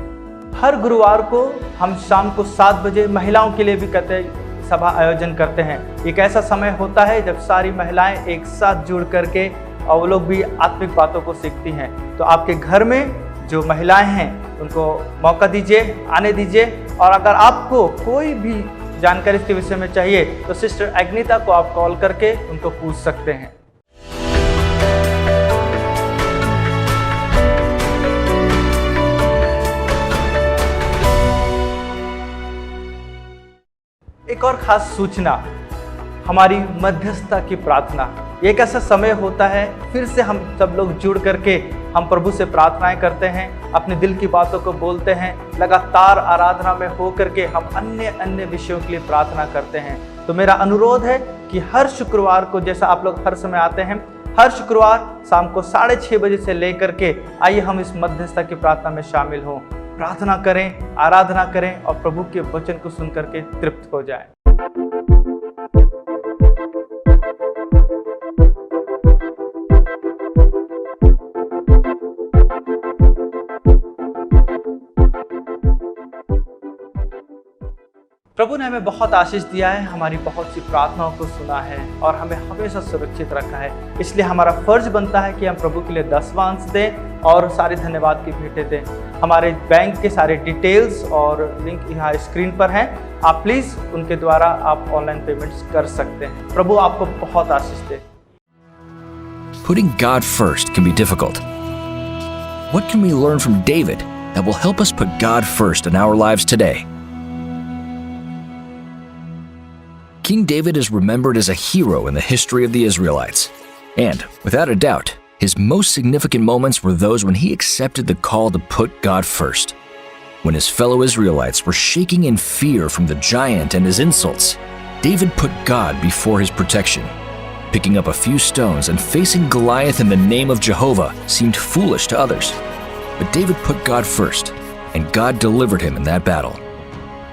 हर गुरुवार को हम शाम को 7 बजे महिलाओं के लिए भी सभा आयोजन करते हैं। एक ऐसा समय होता है जब सारी महिलाएं एक साथ जुड़ करके और वो लोग भी आत्मिक बातों को सीखती हैं। तो आपके घर में जो महिलाएं हैं उनको मौका दीजिए, आने दीजिए। और अगर आपको कोई भी जानकारी इसके विषय में चाहिए तो सिस्टर अग्निता को आप कॉल करके उनको पूछ सकते हैं। एक और खास सूचना, हमारी मध्यस्थता की प्रार्थना। एक ऐसा समय होता है फिर से हम सब लोग जुड़ करके हम प्रभु से प्रार्थनाएं करते हैं, अपने दिल की बातों को बोलते हैं, लगातार आराधना में हो करके हम अन्य विषयों के लिए प्रार्थना करते हैं। तो मेरा अनुरोध है कि हर शुक्रवार को, जैसा आप लोग हर समय आते हैं, हर शुक्रवार शाम को 6:30 बजे से लेकर के आइए हम इस मध्यस्थता की प्रार्थना में शामिल हों, प्रार्थना करें, आराधना करें और प्रभु के वचन को सुन करके तृप्त हो जाएं। प्रभु ने हमें बहुत आशीष दिया है, हमारी बहुत सी प्रार्थनाओं को सुना है और हमें हमेशा सुरक्षित रखा है। इसलिए हमारा फर्ज बनता है कि हम प्रभु के लिए 10वां अंश दें और सारे धन्यवाद की भेंटें दें। हमारे बैंक के सारे डिटेल्स और लिंक यहाँ स्क्रीन पर हैं, आप प्लीज़ उनके द्वारा आप ऑनलाइन पेमेंट्स कर सकते हैं। प्रभु आपको बहुत आशीष दे। Putting God first can be difficult. What can we learn from David that will help us put God first in our lives today? King David is remembered as a hero in the history of the Israelites. And, without a doubt, his most significant moments were those when he accepted the call to put God first. When his fellow Israelites were shaking in fear from the giant and his insults, David put God before his protection. Picking up a few stones and facing Goliath in the name of Jehovah seemed foolish to others. But David put God first, and God delivered him in that battle.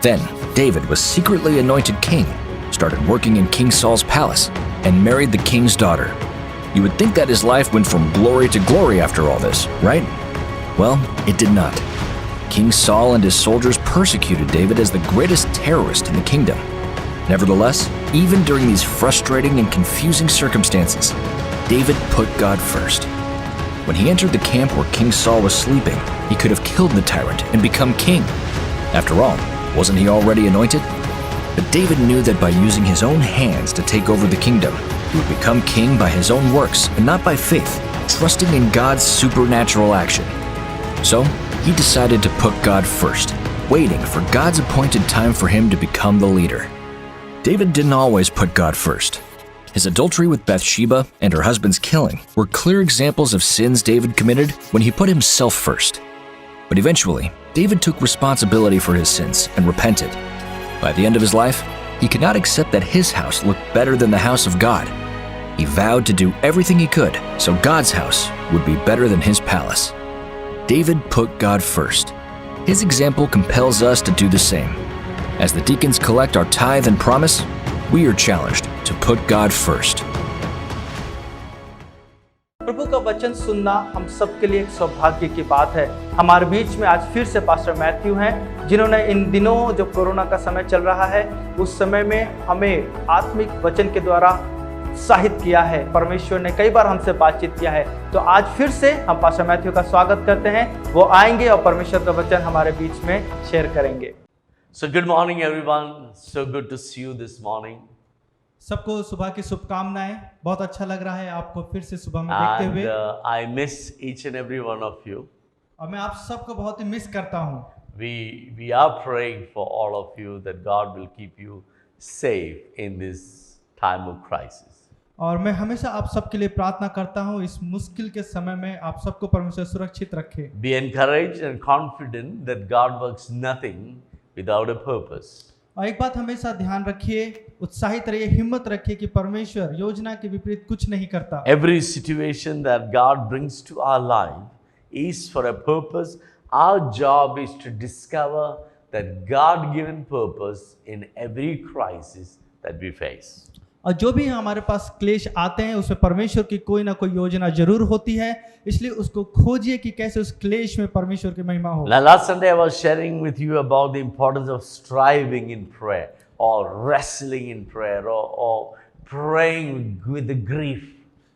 Then, David was secretly anointed king, started working in King Saul's palace, and married the king's daughter. You would think that his life went from glory to glory after all this, right? Well, it did not. King Saul and his soldiers persecuted David as the greatest terrorist in the kingdom. Nevertheless, even during these frustrating and confusing circumstances, David put God first. When he entered the camp where King Saul was sleeping, he could have killed the tyrant and become king. After all, wasn't he already anointed? But David knew that by using his own hands to take over the kingdom, he would become king by his own works and not by faith, trusting in God's supernatural action. So, he decided to put God first, waiting for God's appointed time for him to become the leader. David didn't always put God first. His adultery with Bathsheba and her husband's killing were clear examples of sins David committed when he put himself first. But eventually, David took responsibility for his sins and repented. By the end of his life, he could not accept that his house looked better than the house of God. He vowed to do everything he could so God's house would be better than his palace. David put God first. His example compels us to do the same. As the deacons collect our tithe and promise, we are challenged to put God first. प्रभु का वचन सुनना हम सबके लिए एक सौभाग्य की बात है। हमारे बीच में आज फिर से पास्टर मैथ्यू हैं, जिन्होंने इन दिनों जो कोरोना का समय चल रहा है उस समय में हमें आत्मिक वचन के द्वारा उत्साहित किया है। परमेश्वर ने कई बार हमसे बातचीत किया है। तो आज फिर से हम पास्टर मैथ्यू का स्वागत करते हैं। वो आएंगे और परमेश्वर का वचन हमारे बीच में शेयर करेंगे। So good morning everyone. So good to see you this morning. सबको सुबह की शुभकामनाएं। बहुत अच्छा लग रहा है आपको फिर से सुबह में देखते हुए। And I miss each and every one of you. और मैं आप सबको बहुत ही मिस करता हूँ। We are praying for all of you that God will keep you safe in this time of crisis. और मैं हमेशा आप सबके लिए प्रार्थना करता हूँ, इस मुश्किल के समय में आप सबको परमेश्वर सुरक्षित रखे। Be encouraged and confident that God works nothing without a purpose. और एक बात हमेशा ध्यान रखिए, उत्साहित रहिए, हिम्मत रखिए कि परमेश्वर योजना के विपरीत कुछ नहीं करता। Every situation that God brings to our life is for a purpose. Our job is to discover that God-given purpose in every crisis that we face. और जो भी हमारे पास क्लेश आते हैं उसमें परमेश्वर की कोई ना कोई योजना जरूर होती है, इसलिए उसको खोजिए कि कैसे उस क्लेश में परमेश्वर की महिमा हो। Last Sunday I was sharing with you about the importance of striving in prayer or wrestling in prayer or praying with the grief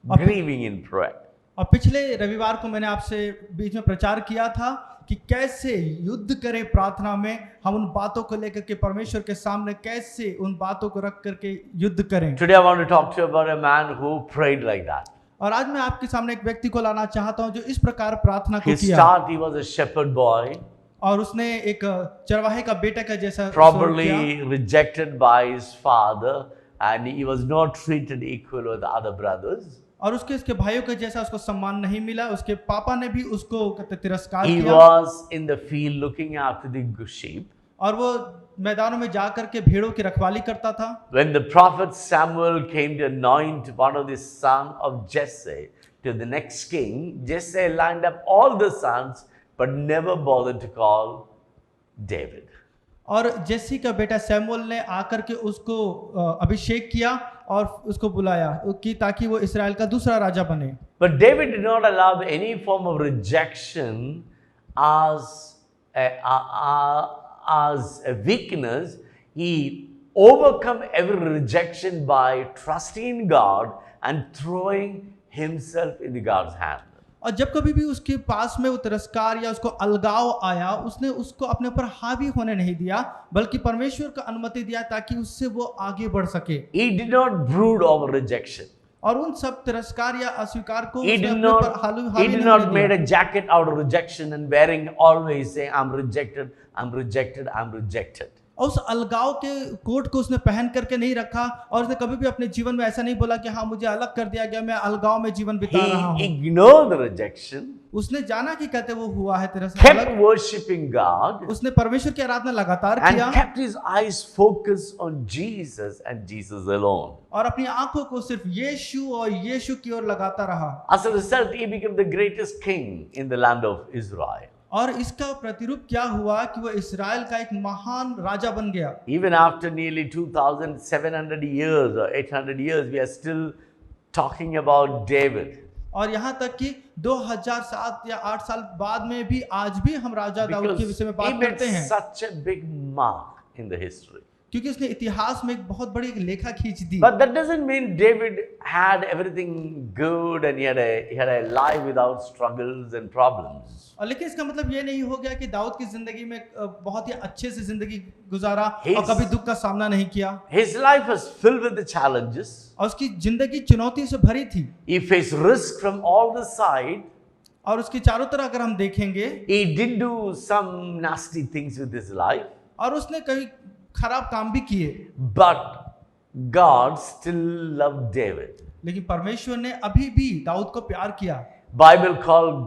grieving in prayer. और पिछले रविवार को मैंने आपसे बीच में प्रचार किया था कि कैसे युद्ध करें प्रार्थना में, हम उन बातों को लेकर के परमेश्वर के सामने कैसे उन बातों को रख करके युद्ध करें। Today I want to talk to you about a man who prayed like that. और आज मैं आपके सामने एक व्यक्ति को लाना चाहता हूं जो इस प्रकार प्रार्थना को His किया। start, he was a shepherd boy, और उसने एक चरवाहे का बेटा का जैसा किया। probably rejected by his father, and he was not treated equal with the other brothers. और उसके भाइयों के जैसा उसको सम्मान नहीं मिला, उसके पापा ने भी उसको तिरस्कार He किया। was in the field looking after the sheep. और वो मैदानों में जा करके भेड़ों की रखवाली करता था। When the prophet Samuel came to anoint one of the sons of Jesse to the next king, Jesse lined up all the sons but never bothered to call David. और जेसी का बेटा सैमुअल ने आकर के उसको अभिषेक किया और उसको बुलाया कि ताकि वो इस्राएल का दूसरा राजा बने। But David did not allow any form of rejection as a weakness. He overcome every rejection by trusting in God and throwing himself in the God's hand. और जब कभी भी उसके पास में वो तिरस्कार या उसको अलगाव आया, उसने उसको अपने ऊपर हावी होने नहीं दिया, बल्कि परमेश्वर को अनुमति दिया ताकि उससे वो आगे बढ़ सके। He did not brood over rejection. और उन सब तिरस्कार या अस्वीकार को He उसने did अपने ऊपर not, हावी he नहीं did not दिया। made a jacket out of rejection and wearing always saying, I'm rejected, I'm rejected, I'm rejected. और उस अलगाव के कोट को उसने पहन करके नहीं रखा, और उसने कभी भी अपने जीवन में ऐसा नहीं बोला कि हाँ मुझे अलग कर दिया गया, मैं अलगाव में जीवन बिता रहा हूँ। He ignored the rejection, उसने जाना कि कहते वो हुआ है तिरस्कार, kept worshiping God, उसने परमेश्वर की आराधना लगातार and किया kept his eyes focused on Jesus and Jesus alone. और अपनी आंखों को सिर्फ यीशु और यीशु की ओर लगाता रहा। As a result, he became the greatest king in the land of Israel. और इसका प्रतिरूप क्या हुआ कि वो इस्राएल का एक महान राजा बन गया। Even after nearly 2,700 years or 800 years, we are still talking about David. और यहाँ तक कि 2007 या 8 साल बाद में भी आज भी हम राजा दाऊद के विषय में Because he बात made करते हैं, such a big mark in the history. क्योंकि उसने इतिहास में एक बहुत बड़ी एक लेखा खींच दी। But that doesn't mean David had everything good and he had a life without struggles and problems. और लेकिन इसका मतलब ये नहीं हो गया कि दाऊद की जिंदगी में बहुत ही अच्छे से जिंदगी गुजारा और His- कभी दुख का सामना नहीं किया। His life was filled with the challenges. और उसकी जिंदगी चुनौती से भरी थी, He faced risk from all the side. और उसकी चारों तरफ अगर हम देखेंगे, He did do some nasty things with his life. और उसने कई खराब काम भी किए, But God still loved David. लेकिन परमेश्वर ने अभी भी दाऊद को प्यार किया। Bible called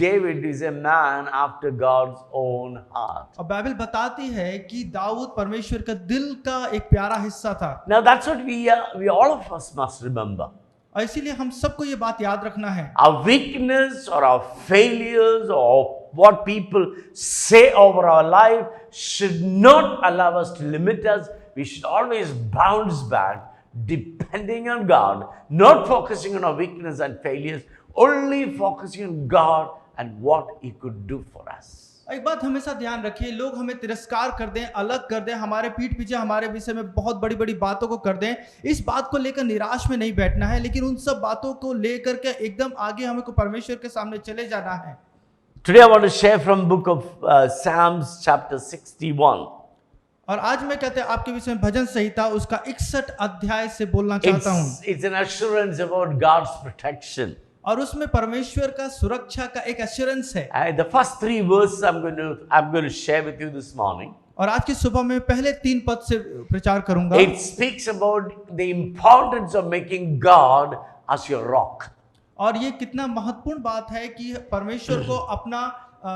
David is a man after God's own heart. और बाइबल बताती है कि दाऊद परमेश्वर का दिल का एक प्यारा हिस्सा था। Now that's what we all of us must remember. और इसीलिए हम सबको ये बात याद रखना है, Our weakness or our failures or what people say over our life should not allow us to limit us. We should always bounce back depending on God, not focusing on our weakness and failures, only focusing on God and what He could do for us. एक बात हमेशा ध्यान रखिए, लोग हमें तिरस्कार कर दें, अलग कर दें, हमारे पीठ पीछे हमारे विषय में बहुत बड़ी बड़ी बातों को कर दें, इस बात को लेकर निराश में नहीं बैठना है, लेकिन उन सब बातों को लेकर के एकदम आगे हमें को परमेश्वर के सामने चले जाना है। Today I want to share from book of Psalms chapter 61. और आज मैं कहते हैं आपके विषय में भजन संहिता उसका 61 अध्याय से बोलना चाहता हूँ, It's an assurance about God's protection. और उसमें परमेश्वर का सुरक्षा का एक एश्योरेंस है। The first 3 verses I'm going to share with you this morning. और आज की सुबह में पहले 3 पद से प्रचार करूंगा। It speaks about the importance of making God as your rock. और ये कितना महत्वपूर्ण बात है कि परमेश्वर को अपना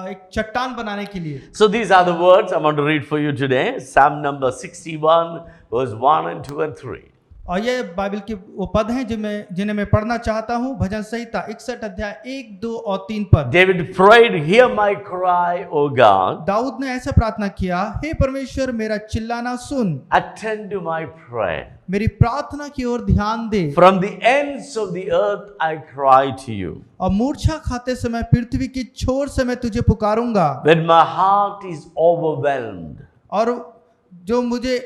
एक चट्टान बनाने के लिए। So these are the words I want to read for you today. Psalm number 61, verse 1 and 2 and 3. और ये बाइबल के वो पद हैं जिन्हें मैं पढ़ना चाहता हूँ। भजन संहिता 61 अध्याय 1, 2 और 3 पद। David prayed, "Hear my cry, O God. Dawood ने ऐसा प्रार्थना किया, हे परमेश्वर मेरा चिल्लाना सुन, Attend to my prayer. मेरी प्रार्थना की ओर ध्यान दे। From the ends of the earth I cry to you. और मूर्छा खाते समय पृथ्वी की छोर से मैं तुझे पुकारूंगा। When my heart is overwhelmed, और जो मुझे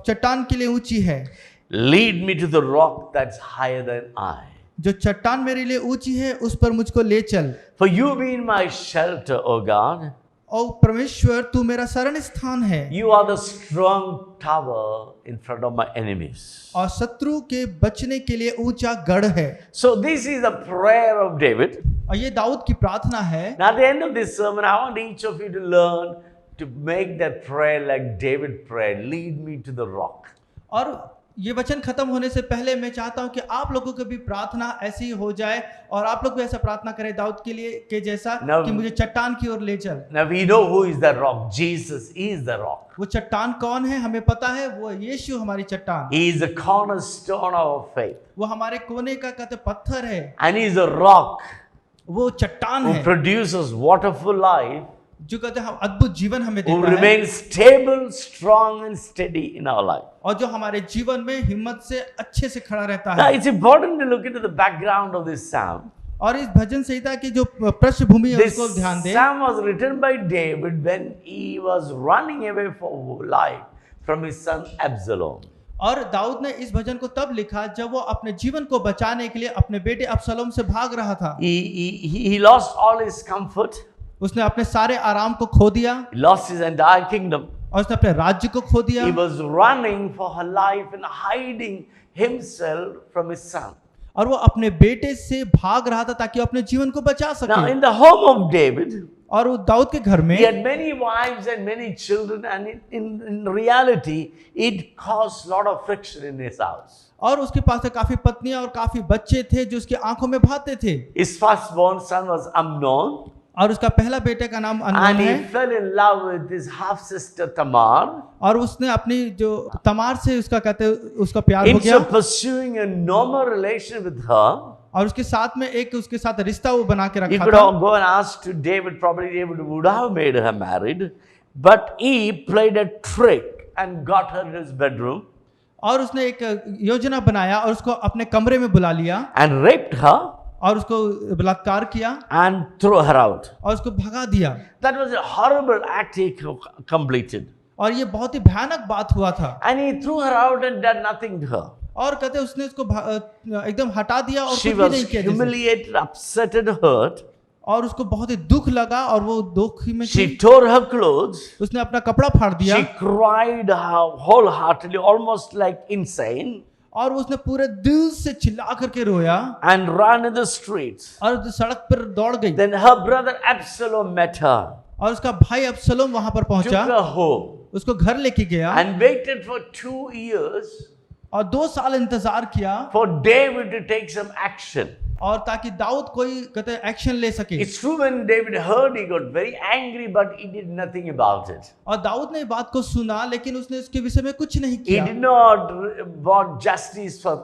चट्टान के लिए ऊंची है, lead me to the rock that's higher than I." जो चट्टान मेरे लिए ऊंची है उस पर मुझको ले चल। For you be in my shelter, O God. और परमेश्वर तू मेरा शरण स्थान है You are the strong tower in front of my enemies. और शत्रु के बचने के लिए ऊंचा गढ़ है। So this is the prayer of David. और ये दाऊद की प्रार्थना है। Now at the end of this sermon, I want each of you to learn to make that prayer like David prayed. Lead me to the rock. और ये वचन खत्म होने से पहले मैं चाहता हूं कि आप लोगों की भी प्रार्थना ऐसी हो जाए और आप लोग भी ऐसा प्रार्थना करें दाऊद के लिए के जैसा Now- कि मुझे चट्टान की ओर ले चल। Now we know who is the rock. Jesus is the rock. वो चट्टान कौन है हमें पता है, वो यीशु हमारी चट्टान, He is the cornerstone of our faith. वो हमारे कोने का कहते पत्थर है, And He is a rock वो चट्टान who है produces waterful life, जो कहते हैं हम अद्भुत जीवन हमें who देता है remains stable, strong and steady in our life. और जो हमारे जीवन में हिम्मत से अच्छे से खड़ा रहता Now है। it's important to look into the background of this psalm. और इस भजन संहिता की जो पृष्ठभूमि है This उसको ध्यान दें। psalm was written by David when he was running away for life from his son Absalom. और दाऊद ने इस भजन को तब लिखा जब वो अपने जीवन को बचाने के लिए अपने बेटे अब्सलोम से भाग रहा था। He lost all his comfort. उसने अपने सारे आराम को खो दिया He lost his entire kingdom. और उसने अपने राज्य को खो दिया He was running for her life and hiding himself from his son. और वो अपने बेटे से भाग रहा था ताकि वो अपने जीवन को बचा Now, सके। in the home of David, और वो दाऊद के घर he में had many wives and many children, and in reality, it caused a lot of friction in his house. और उसके पास काफी पत्नियां और काफी बच्चे थे जो उसकी आंखों में भाते थे। His firstborn son was Amnon, और उसका पहला बेटे का नाम and अम्नोन he है fell in love with his half sister Tamar. और उसने अपनी जो तमार से उसका कहते उसका प्यार हो Instead गया of pursuing a normal relation with her, और उसके साथ में एक उसके साथ रिश्ता वो बना के he रखा could था। have gone and asked to David, probably David would have made her married, but he played a trick and got her in his bedroom और उसने एक योजना बनाया और उसको अपने कमरे में बुला लिया and raped her और उसको बलात्कार किया and threw her out. और उसको भगा दिया। That was a horrible act he completed. और ये बहुत ही भयानक बात हुआ था And he threw her out and did nothing to her. और कहते उसने उसको एकदम हटा दिया और She कुछ भी was नहीं किया जिससे। humiliated, upset and hurt. और उसको बहुत ही दुख लगा और वो दुख में थी। She tore her clothes. उसने अपना कपड़ा फाड़ दिया She cried wholeheartedly, almost like insane, और उसने पूरे दिल से चिल्ला करके रोया and ran in the streets. और सड़क पर दौड़ गई। Then her brother Absalom met her, और उसका भाई अब्सलोम वहां पर took पहुंचा, her home, उसको घर लेके गया and waited for 2 years और 2 साल इंतजार किया for David to take some action. और ताकि दाऊद कोई कहते एक्शन ले सके। It's true, when David heard, he got very angry, but he did nothing about it. और दाऊद ने बात को सुना लेकिन उसने उसके विषय में कुछ नहीं He किया। did not brought justice for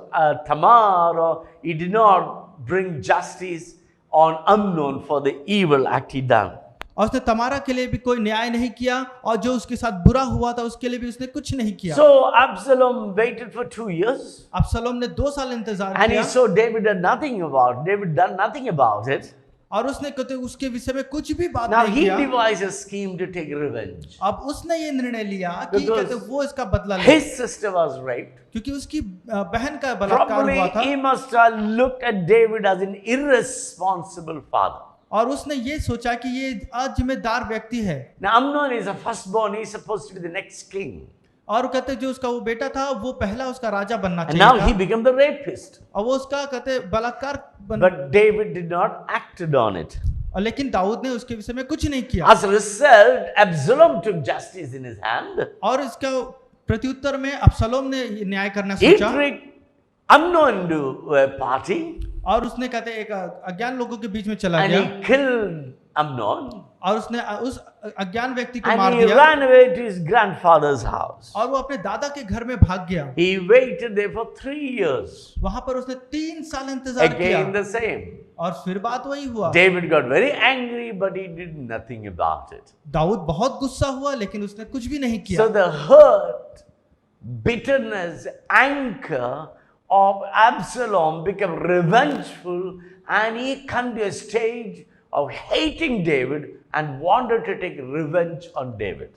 Tamar, or he did not bring justice on Amnon for the evil act he done. और उसने तमारा के लिए भी कोई न्याय नहीं किया और जो उसके साथ बुरा हुआ था उसके लिए भी उसने कुछ नहीं किया। So Absalom waited for 2 years, अब्सलोम ने 2 साल इंतजार and he किया saw David done nothing about. David done nothing about it. और उसने कहते उसके विषय में कुछ भी बात Now नहीं he किया। devised a scheme to take revenge. अब उसने ये निर्णय लिया कि Because कहते वो इसका बदला ले, His sister was raped. क्योंकि उसकी बहन का बलात्कार Probably हुआ था he must have looked at David as an irresponsible father. और उसने ये सोचा कि ये अजिम्मेदार व्यक्ति है। Now Amnon is a firstborn. He's supposed to be the next king. और कहते जो उसका वो बेटा था वो पहला उसका राजा बनना And now चाहिए he था became the rapist. और वो उसका कहते बलात्कार But David did not act on it. और लेकिन दाऊद ने उसके विषय में कुछ नहीं किया As a result, Absalom took justice in his hand. और इसका प्रत्युत्तर में अब्सलोम ने न्याय करना He सोचा tricked Amnon into a party और उसने कहते एक अज्ञान लोगों के बीच में चला and गया he killed Amnon और उसने उस अज्ञान व्यक्ति को and मार he दिया ran away to his grandfather's house. और वो अपने दादा के घर में भाग गया। He waited there for 3 years. वहां पर उसने 3 साल इंतजार किया Again the same. और फिर बात वही हुआ। David got very angry, but he did nothing about it. Dawood बहुत गुस्सा हुआ लेकिन उसने कुछ भी नहीं किया। So the hurt, bitterness, anger of Absalom became revengeful, and he come to a stage of hating David and wanted to take revenge on David.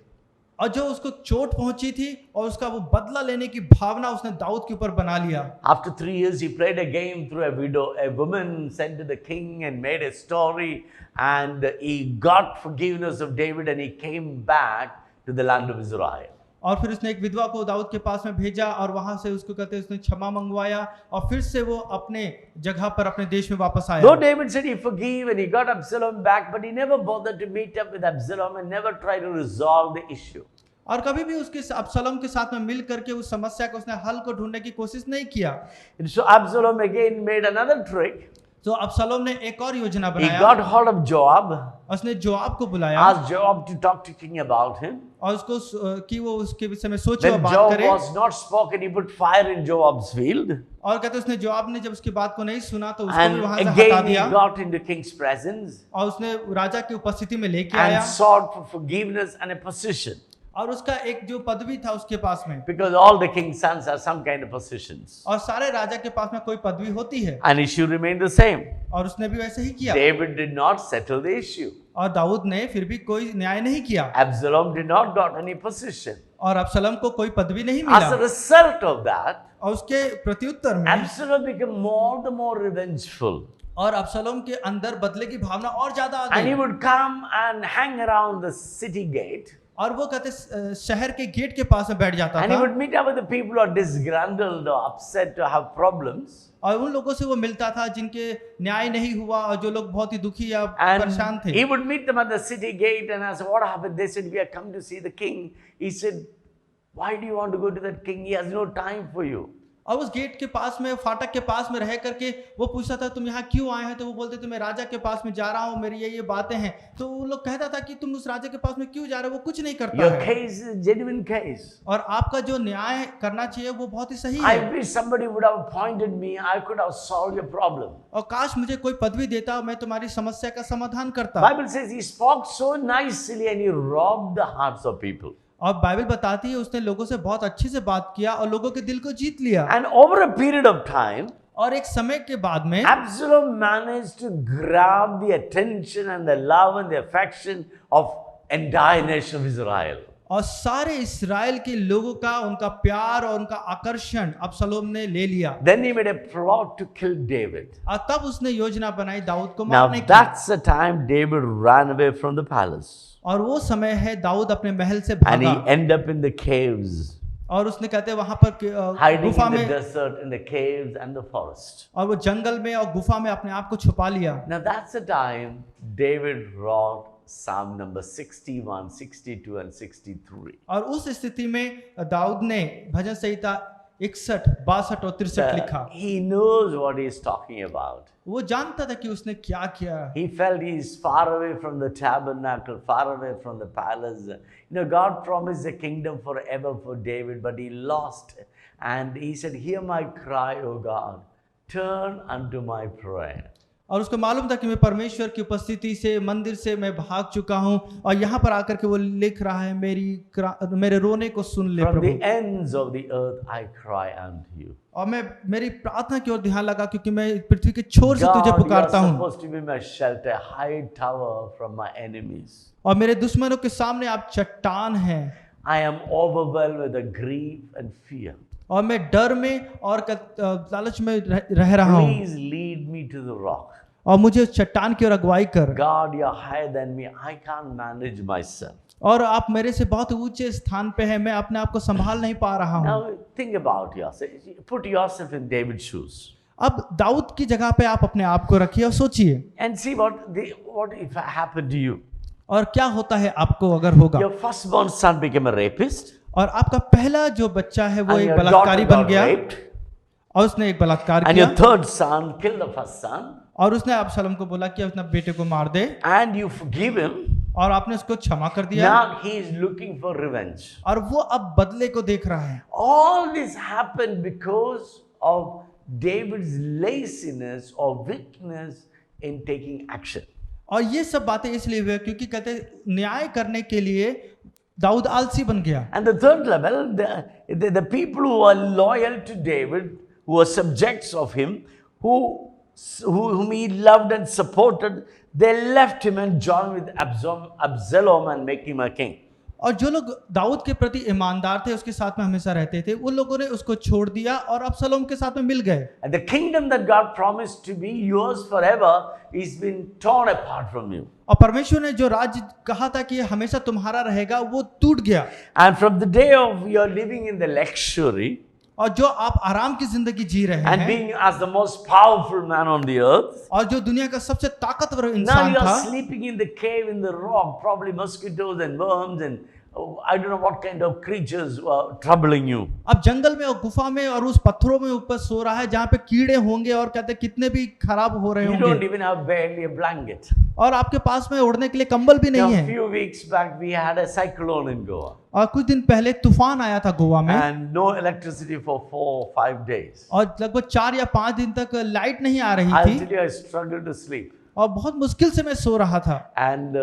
और जो उसको चोट पहुंची थी और उसका वो बदला लेने की भावना उसने दाऊद के ऊपर बना लिया। After 3 years, he played a game through a widow, a woman sent to the king and made a story, and he got forgiveness of David, and he came back to the land of Israel. और फिर उसने एक विधवा को दाऊद के पास में भेजा और वहां से उसको कहते उसने क्षमा मंगवाया और फिर से वो अपने जगह पर अपने देश में वापस आया। Though David said he forgave and he got Absalom back, but he never bothered to meet up with Absalom and never tried to resolve the issue. और कभी भी उसके अब्सलोम के साथ में मिल करके उस समस्या को उसने हल को ढूंढने की कोशिश नहीं किया। And so Absalom again made another trick. तो अब्सलोम ने एक और योजना He बनाया। got hold of Joab, उसने जोआब को बुलाया asked Joab to talk to king about him. और उसको कि वो उसके विषय में सोचे और When बात Joab करे। was not spoken, he put fire in Joab's field. और कहते उसने जोआब ने जब उसकी बात को नहीं सुना तो उसको भी And वहां से हटा again he दिया got into king's presence और उसने राजा की उपस्थिति में लेके आया and sought for forgiveness and a position. और उसका एक जो पदवी था उसके पास में, Because all the king's sons have some kind of positions. और सारे राजा के पास में कोई पदवी होती है An issue remained the same. और उसने भी वैसे ही किया। David did not settle the issue. और दाऊद ने फिर भी कोई न्याय नहीं किया Absalom did not got any position. और अब्सलोम को कोई पदवी नहीं As a मिला। result of that, और उसके प्रत्युत्तर में Absalom became more the more revengeful. और अब्सलोम के अंदर बदले की भावना और ज्यादा आ And he गई would come and hang around the city gate. और वो कहते शहर के गेट के पास में बैठ जाता And he था would meet up with the people who are disgruntled or upset or have problems. और उन लोगों से वो मिलता था जिनके न्याय नहीं हुआ और जो लोग बहुत ही दुखी या परेशान And थे। he would meet them at the city gate and ask, what happened? They said, we have come to see the king. He said, why do you want to go to that king? He has no time for you. और उस गेट के पास में फाटक के पास में रह करके वो पूछता था तुम यहाँ क्यों आए हैं, तो वो बोलते थे मैं राजा के पास में जा रहा हूँ, मेरी ये बातें हैं। तो वो लोग कहता था कि तुम उस राजा के पास में क्यों जा रहे हो, वो कुछ नहीं करता Your है case is a genuine case. और आपका जो न्याय करना चाहिए वो बहुत ही सही I है। wish somebody would have appointed me. I could have solved your problem. और काश मुझे कोई पदवी देता, मैं तुम्हारी समस्या का समाधान करता। Bible says he spoke so nicely and he robbed the hearts of people. और बाइबल बताती है उसने लोगों से बहुत अच्छे से बात किया और लोगों के दिल को जीत लिया। And over a period of time, और एक समय के बाद में Absalom managed to grab the attention and the love and the affection of entire nation of Israel. और सारे इस्राएल के लोगों का उनका प्यार और उनका आकर्षण अब्सलोम ने ले लिया। Then he made a plot to kill David. और तब उसने योजना बनाई दाऊद को Now मारने की। that's the time David ran away from the palace. और वो समय है दाऊद अपने महल से And he भागा ended up in the caves, और उसने कहते हैं वहां पर hiding गुफा in the में desert, in the caves and the forest. और वो जंगल में और गुफा में अपने आप को छुपा लिया। Now that's the time David wrote Psalm number 61, 62 and 63. और उस स्थिति में दाऊद ने भजन संहिता 61, 62 और 63 लिखा। He knows what he is talking about. वो जानता था कि उसने क्या किया। He felt he is far away from the tabernacle, far away from the palace. You know, God promised a kingdom forever for David, but he lost. And he said, hear my cry, O God, turn unto my prayer. और उसको मालूम था कि मैं परमेश्वर की उपस्थिति से मंदिर से मैं भाग चुका हूं और यहाँ पर आकर के वो लिख रहा है मेरे रोने को सुन ले From Prabhu. the ends of the earth I cry unto you. और मैं मेरी प्रार्थना की ओर ध्यान लगा क्योंकि मैं पृथ्वी के छोर से तुझे God, you are पुकारता हूँ supposed to be my shelter, high tower from my enemies. और मेरे दुश्मनों के सामने आप चट्टान हैं। I am overwhelmed with the grief and fear. और मैं डर में और लालच में रह रहा हूँ Please lead me to the rock. और मुझे चट्टान की ओर अगुवाई कर। God, you are higher than me. I can't manage myself. और आप मेरे से बहुत ऊंचे स्थान पे हैं, मैं अपने आप को संभाल नहीं पा रहा हूँ। Now think about yourself. Put yourself in David's shoes अब दाऊद की जगह पे आप अपने आप को रखिए और सोचिए and see what if happened to you. और क्या होता है आपको अगर होगा। Your firstborn son became a rapist. और आपका पहला जो बच्चा है वो And एक your बलात्कारी daughter बन got गया raped. और उसने एक बलात्कार And किया your third son killed the first son. और उसने अब्सलोम को बोला कि अपने बेटे को मार दे And you forgive him. और आपने उसको क्षमा कर दिया Now he is looking for revenge. और वो अब बदले को देख रहा है। All this happened because of David's laziness or weakness in taking action. और ये सब बातें इसलिए हुई क्योंकि कहते न्याय करने के लिए दाऊद आलसी बन गया। And the third level, the people who are loyal to David, who are subjects of him, whom he loved and supported, they left him and joined with Absalom and make him a king. और जो लोग दाऊद के प्रति ईमानदार थे, उसके साथ में हमेशा रहते थे, उन लोगों ने उसको छोड़ दिया और अबसलोम के साथ में मिल गए। And the kingdom that God promised to be yours forever is been torn apart from you. और परमेश्वर ने जो राज्य कहा था कि हमेशा तुम्हारा रहेगा, वो टूट गया। And from the day of your living in the luxury और जो आप आराम की जिंदगी जी रहे and हैं, being as the most powerful man on the earth, और जो दुनिया का सबसे ताकतवर now इंसान you था, are sleeping in the cave in the rock, probably mosquitoes and worms and I don't know what kind of creatures were troubling you. अब जंगल में और गुफा में और उस पत्थरों में ऊपर सो रहा है, जहाँ पे कीड़े होंगे और कहते हैं कितने भी खराब हो रहे You don't होंगे, even have barely a blanket. और आपके पास में ओढ़ने के लिए कंबल भी Now, नहीं a है। few weeks back we had a cyclone in Goa और कुछ दिन पहले तूफान आया था गोवा में, and no electricity for 4 or 5 days. और लगभग 4 या 5 दिन तक लाइट नहीं आ रही I'll थी, tell you, I struggled to sleep. और बहुत मुश्किल से मैं सो रहा था। And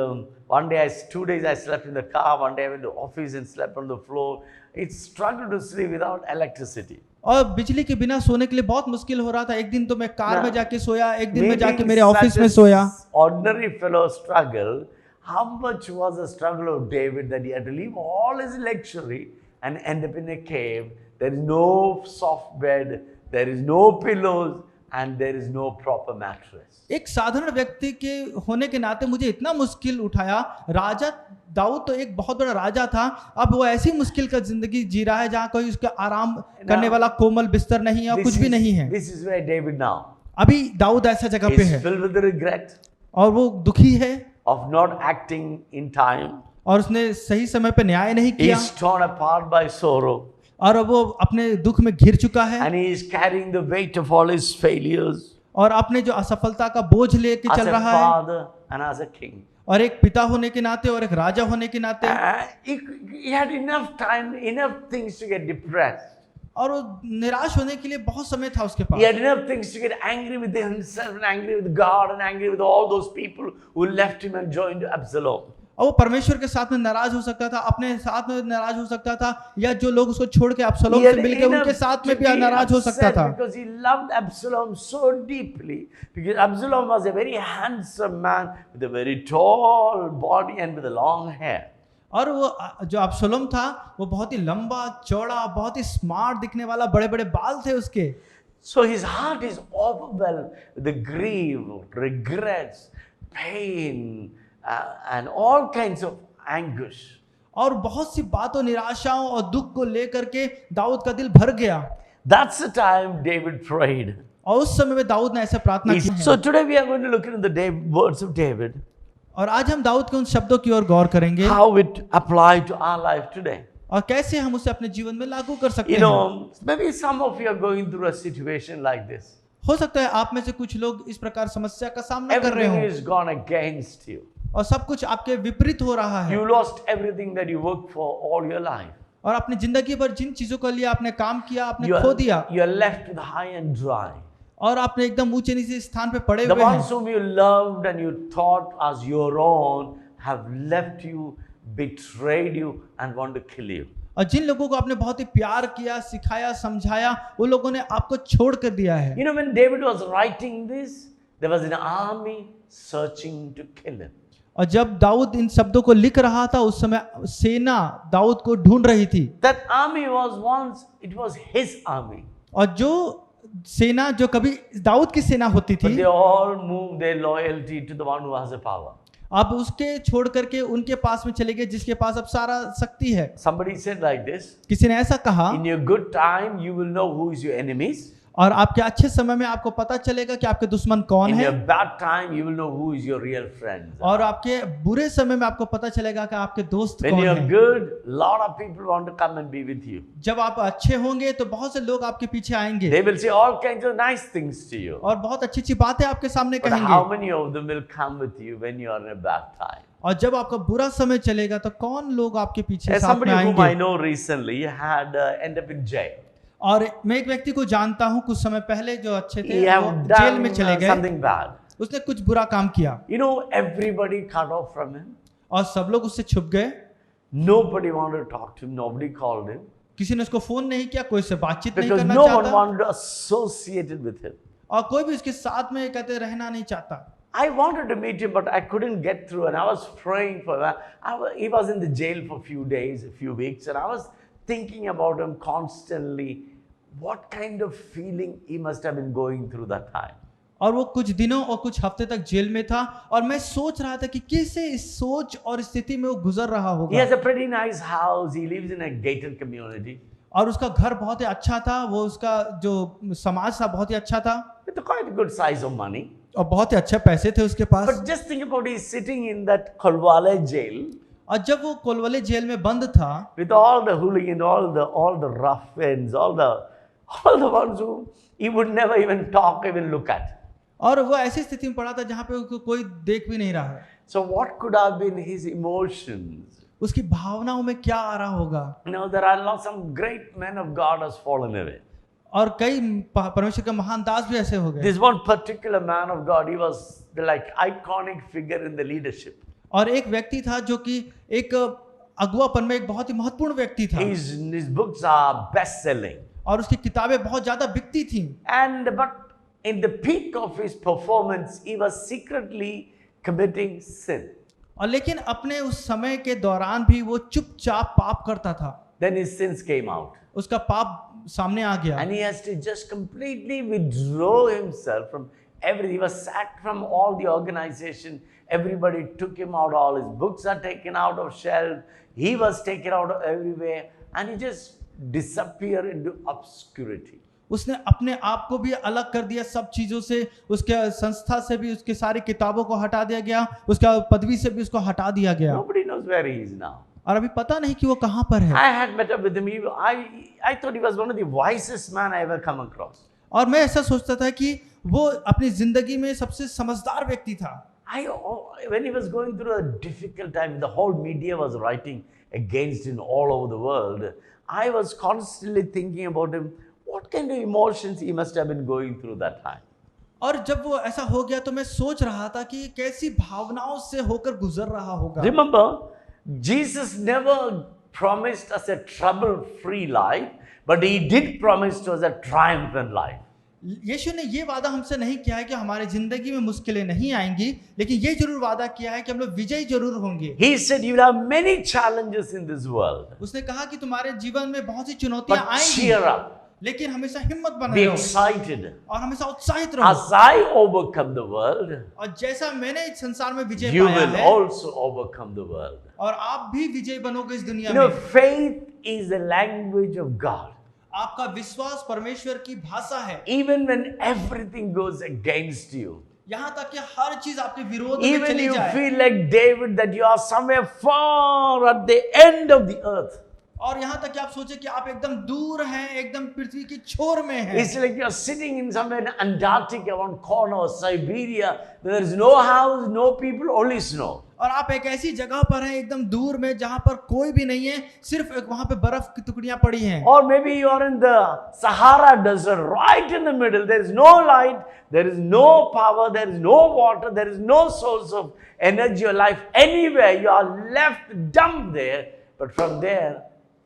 one day, 2 days I slept in the car. One day I went to office and slept on the floor. It struggled to sleep without electricity. और बिजली के बिना सोने के लिए बहुत मुश्किल हो रहा था। एक दिन तो मैं कार Now, में जाके सोया, एक दिन में Maybe जाके मेरे such ऑफिस में a soya. ordinary fellow struggle. How much was the struggle of David that he had to leave all his luxury and end up in a cave? There is no soft bed, there is no pillows, and there is no proper mattress. एक साधारण व्यक्ति के होने के नाते मुझे इतना मुश्किल उठाया। राजा दाऊद तो एक बहुत बड़ा राजा था, अब वो ऐसी मुश्किल का जिंदगी जी रहा है जहाँ कोई उसका आराम करने वाला कोमल बिस्तर नहीं है और कुछ भी नहीं है। This is where David now अभी दाऊद ऐसा जगह पे is है filled with the regret और वो दुखी है of not acting in time. और उसने सही समय पे न्याय नहीं He किया is torn apart by sorrow. और अब वो अपने दुख में घिर चुका है And he is carrying the weight of all his failures और अपने जो असफलता का बोझ लेके as चल a रहा है, father and as a king. और एक पिता होने के नाते और एक राजा होने के नाते। He had enough time, enough things to get depressed. और वो निराश होने के लिए बहुत समय था उसके He had pass, enough things to get angry with himself and angry with God and angry with all those people who left him and joined Absalom. और वो परमेश्वर के साथ में नाराज हो सकता था, अपने साथ में नाराज हो सकता था, या जो लोग उसको छोड़ के अब्सलोम He had से मिलके enough उनके साथ में to भी be नाराज हो सकता upset था। because he loved Absalom so deeply. Because Absalom was a very handsome man with a very tall body and with a long hair. और वो जो अब्सलोम था वो बहुत ही लंबा चौड़ा, बहुत ही स्मार्ट दिखने वाला, बड़े बड़े बाल थे उसके। So his heart is overwhelmed with the grief, regrets, pain, and all kinds of anguish. और बहुत सी बातों, निराशाओं और दुख को लेकर के दाऊद का दिल भर गया। That's the time David prayed. और उस समय में दाऊद ने ऐसे प्रार्थना की So है। today we are going to look into the words of David, और आज हम दाऊद के उन शब्दों की ओर गौर करेंगे how it apply to our life today. और कैसे हम उसे अपने जीवन में लागू कर सकते You हैं। know, maybe some of you are going through a situation like this. हो सकता है आप में से कुछ लोग इस प्रकार समस्या का सामना कर रहे Everything हो is gone against you. और सब कुछ आपके विपरीत हो रहा है, You lost everything that you worked for all your life. और अपनी जिंदगी भर जिन चीजों के लिए आपने काम किया आपने You खो दिया, are left with high and dry. और आपने एकदम ऊंचे नीचे स्थान पे पड़े The हुए ones हैं। whom you loved and you thought as your own have left you, betrayed you, and want to kill you. और जिन लोगों को आपने बहुत ही प्यार किया, सिखाया, समझाया, उन लोगों ने आपको छोड़ कर दिया है। You know, when David was writing this, there was an army searching to kill him. और जब दाऊद इन शब्दों को लिख रहा था, उस समय सेना दाऊद को ढूंढ रही थी। That army was once, it was his army. और जो सेना जो कभी दाऊद की सेना होती But थी, they all moved their loyalty to the one who has the power. अब उसके छोड़ करके उनके पास में चले गए जिसके पास अब सारा शक्ति है। Somebody said like this, किसी ने ऐसा कहा, in your good time, you will know who is your enemies. और आपके अच्छे समय में आपको पता चलेगा कि आपके दुश्मन कौन In है, your bad time, you will know who is your real friends. और आपके बुरे समय में आपको पता चलेगा कि आपके दोस्त When कौन you're है। good, lot of people want to come and be with you. जब आप अच्छे होंगे तो बहुत से लोग आपके पीछे आएंगे They will say all kinds of nice things to you. और बहुत अच्छी अच्छी बातें आपके सामने But how कहेंगे। many of them will come with you when you are in a bad time? और जब आपका बुरा समय चलेगा तो कौन लोग आपके पीछे As साथ somebody में whom I आएंगे। know recently had ended up in jail. और मैं एक व्यक्ति को जानता हूँ कुछ समय पहले जो अच्छे थे, He have वो जेल में done चले गए, something bad. उसने कुछ बुरा काम किया You know, everybody cut off from him. और सब लोग उससे छुप गए। Nobody wanted to talk to him. Nobody called him. किसी ने उसको फोन नहीं किया, कोई से बातचीत नहीं Because करना no one चाहता, wanted to associate it with him. और कोई भी उसके साथ में कहते रहना नहीं चाहता। I wanted to meet him, but I couldn't get through, and I was praying for that. He was in the jail for a few days, a few weeks, and I was thinking about him constantly. What kind of feeling he must have been going through that time. और वो कुछ दिनों और कुछ हफ्ते तक जेल में था और मैं सोच रहा था कि कैसे इस सोच और स्थिति में वो गुजर रहा He होगा। has a pretty nice house. He lives in a gated community और उसका घर बहुत ही अच्छा था, वो उसका जो समाज था बहुत ही अच्छा था with a quite a good size of money. और बहुत ही अच्छे पैसे थे उसके पास। But just think about he's sitting in that Kolwale jail और जब वो कोलवले जेल में बंद था with all the hooligans, all the ruffians, all the ones who he would never even talk, even look at. और वो ऐसी स्थिति में पड़ा था जहाँ पे उसको कोई देख भी नहीं रहा है। So what could have been his emotions? उसकी भावनाओं में क्या आ रहा होगा? You know, there are some great men of God has fallen away. और कई परमेश्वर के महान दास भी ऐसे हो गए। This one particular man of God, he was the like iconic figure in the leadership. और एक व्यक्ति था जो कि एक अगुवापन में एक बहुत ही महत्वपूर्ण व्यक्ति था। His books are best selling. और उसकी किताबें बहुत ज्यादा बिकती थी। But in the peak of his performance, he was secretly committing sin. और लेकिन अपने उस समय के दौरान भी वो चुपचाप पाप करता था। Then his sins came out. उसका पाप सामने आ गया। And he has to just completely withdraw himself from everything. He was sacked from all the organization. Everybody took him out. All his books are taken out of shelf. He was taken out of everywhere. And he just disappeared into obscurity. उसने अपने आप को भी अलग कर दिया सब चीजों से, उसके संस्था से भी उसके सारी किताबों को हटा दिया गया, उसका पदवी से भी उसको हटा दिया गया। Nobody knows where he is now. और अभी पता नहीं कि वो कहाँ पर है। I had met up with him. I thought he was one of the wisest man I ever come across. और मैं ऐसा सोचता था कि वो अपनी जिंदगी में सबसे समझदार व्यक्ति था। When he was going through a difficult time, the whole media was writing against him all over the world. I was constantly thinking about him. What kind of emotions he must have been going through that time. और जब वो ऐसा हो गया तो मैं सोच रहा था कि कैसी भावनाओं से होकर गुजर रहा होगा। Remember, Jesus never promised us a trouble-free life, but he did promise to us a triumphant life. यीशु ने ये वादा हमसे नहीं किया है कि हमारे जिंदगी में मुश्किलें नहीं आएंगी, लेकिन ये जरूर वादा किया है कि हम लोग विजयी जरूर होंगे। He said, you will have many challenges in this world. उसने कहा कि तुम्हारे जीवन में बहुत सी चुनौतियां But आएंगी, cheer up. लेकिन हमेशा हिम्मत Be बनाए रहो excited. और हमेशा उत्साहित रहो। As I overcome the world, और जैसा मैंने इस संसार में विजय you पाया will है, also overcome the world. और आप भी विजय बनोगे इस दुनिया You know, में। faith is the language of God. आपका विश्वास परमेश्वर की भाषा है। Even when everything goes against you, यहाँ तक कि हर चीज आपके विरोध में even चली you जाए, feel like David that you are somewhere far at the end of the earth. और यहाँ तक कि आप सोचे कि आप एकदम दूर हैं, एकदम पृथ्वी की छोर में हैं। It's like you are sitting in somewhere in Antarctica, one corner of Siberia, where there is no house, no people, only snow. और आप एक ऐसी जगह पर हैं एकदम दूर में जहां पर कोई भी नहीं है, सिर्फ एक वहां पे बर्फ की टुकड़ियां पड़ी हैं। Or maybe you are in the Sahara desert, right in the middle. There is no light, there is no power, there is no water, there is no source of energy or life anywhere. You are left dumb there. But from there,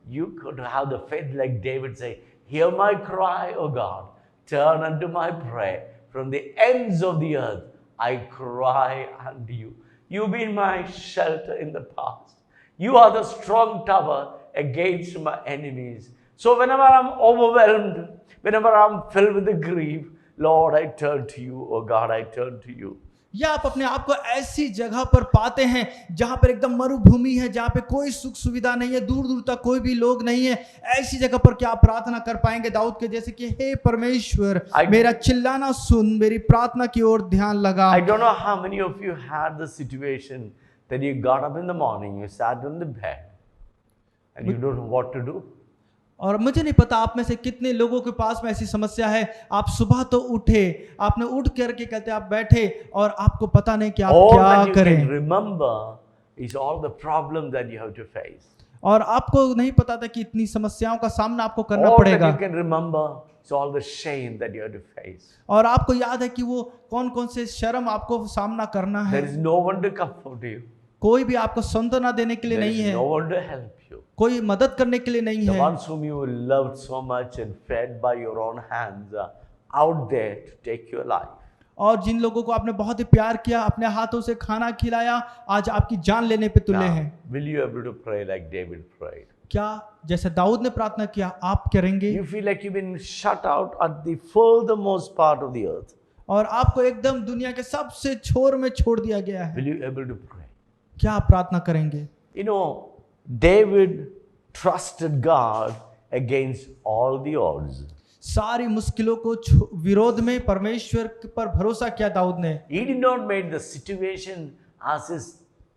you could have the faith like David say, hear my cry, O God, turn unto my prayer. From the ends of the earth, I cry unto you. You've been my shelter in the past. You are the strong tower against my enemies. So whenever I'm overwhelmed, whenever I'm filled with the grief, Lord, I turn to you. Oh God, I turn to you. या आप अपने आप को ऐसी जगह पर पाते हैं जहां पर एकदम मरुभूमि है, जहां पे कोई सुख सुविधा नहीं है, दूर दूर तक कोई भी लोग नहीं है, ऐसी जगह पर क्या आप प्रार्थना कर पाएंगे दाऊद के जैसे कि हे परमेश्वर, मेरा चिल्लाना सुन, मेरी प्रार्थना की ओर ध्यान लगा। I don't know how many of you had the situation that you got up in the morning, you sat on the bed and you don't know what to do. और मुझे नहीं पता आप में से कितने लोगों के पास में ऐसी समस्या है, आप सुबह तो उठे, आपने उठ करके कहते आप बैठे और आपको पता नहीं कि आप All क्या that you करें, can remember is all the problems that you have to face. और आपको नहीं पता था कि इतनी समस्याओं का सामना आपको करना All that पड़ेगा, you can remember is all the shame that you have to face. और आपको याद है कि वो कौन कौन से शर्म आपको सामना करना है। There is no one to comfort you. कोई भी आपको सांत्वना देने के लिए There नहीं is है, no one to help you. कोई मदद करने के लिए नहीं The है। ones whom you loved so much and fed by your own hands are out there to take your life. और जिन लोगों को आपने बहुत ही प्यार किया, अपने हाथों से खाना खिलाया, आज आपकी जान लेने पे तुले Now, हैं। will you able to pray like David prayed? क्या जैसे दाऊद ने प्रार्थना किया आप करेंगे? You feel like you've been shut out at the furthermost part of the earth. और आपको एकदम दुनिया के सबसे छोर में छोड़ दिया गया है, Will you able to pray? क्या आप प्रार्थना करेंगे? You know, David trusted God against all the odds. सारी मुश्किलों को विरोध में परमेश्वर पर भरोसा किया दाऊद ने। He did not make the situation as his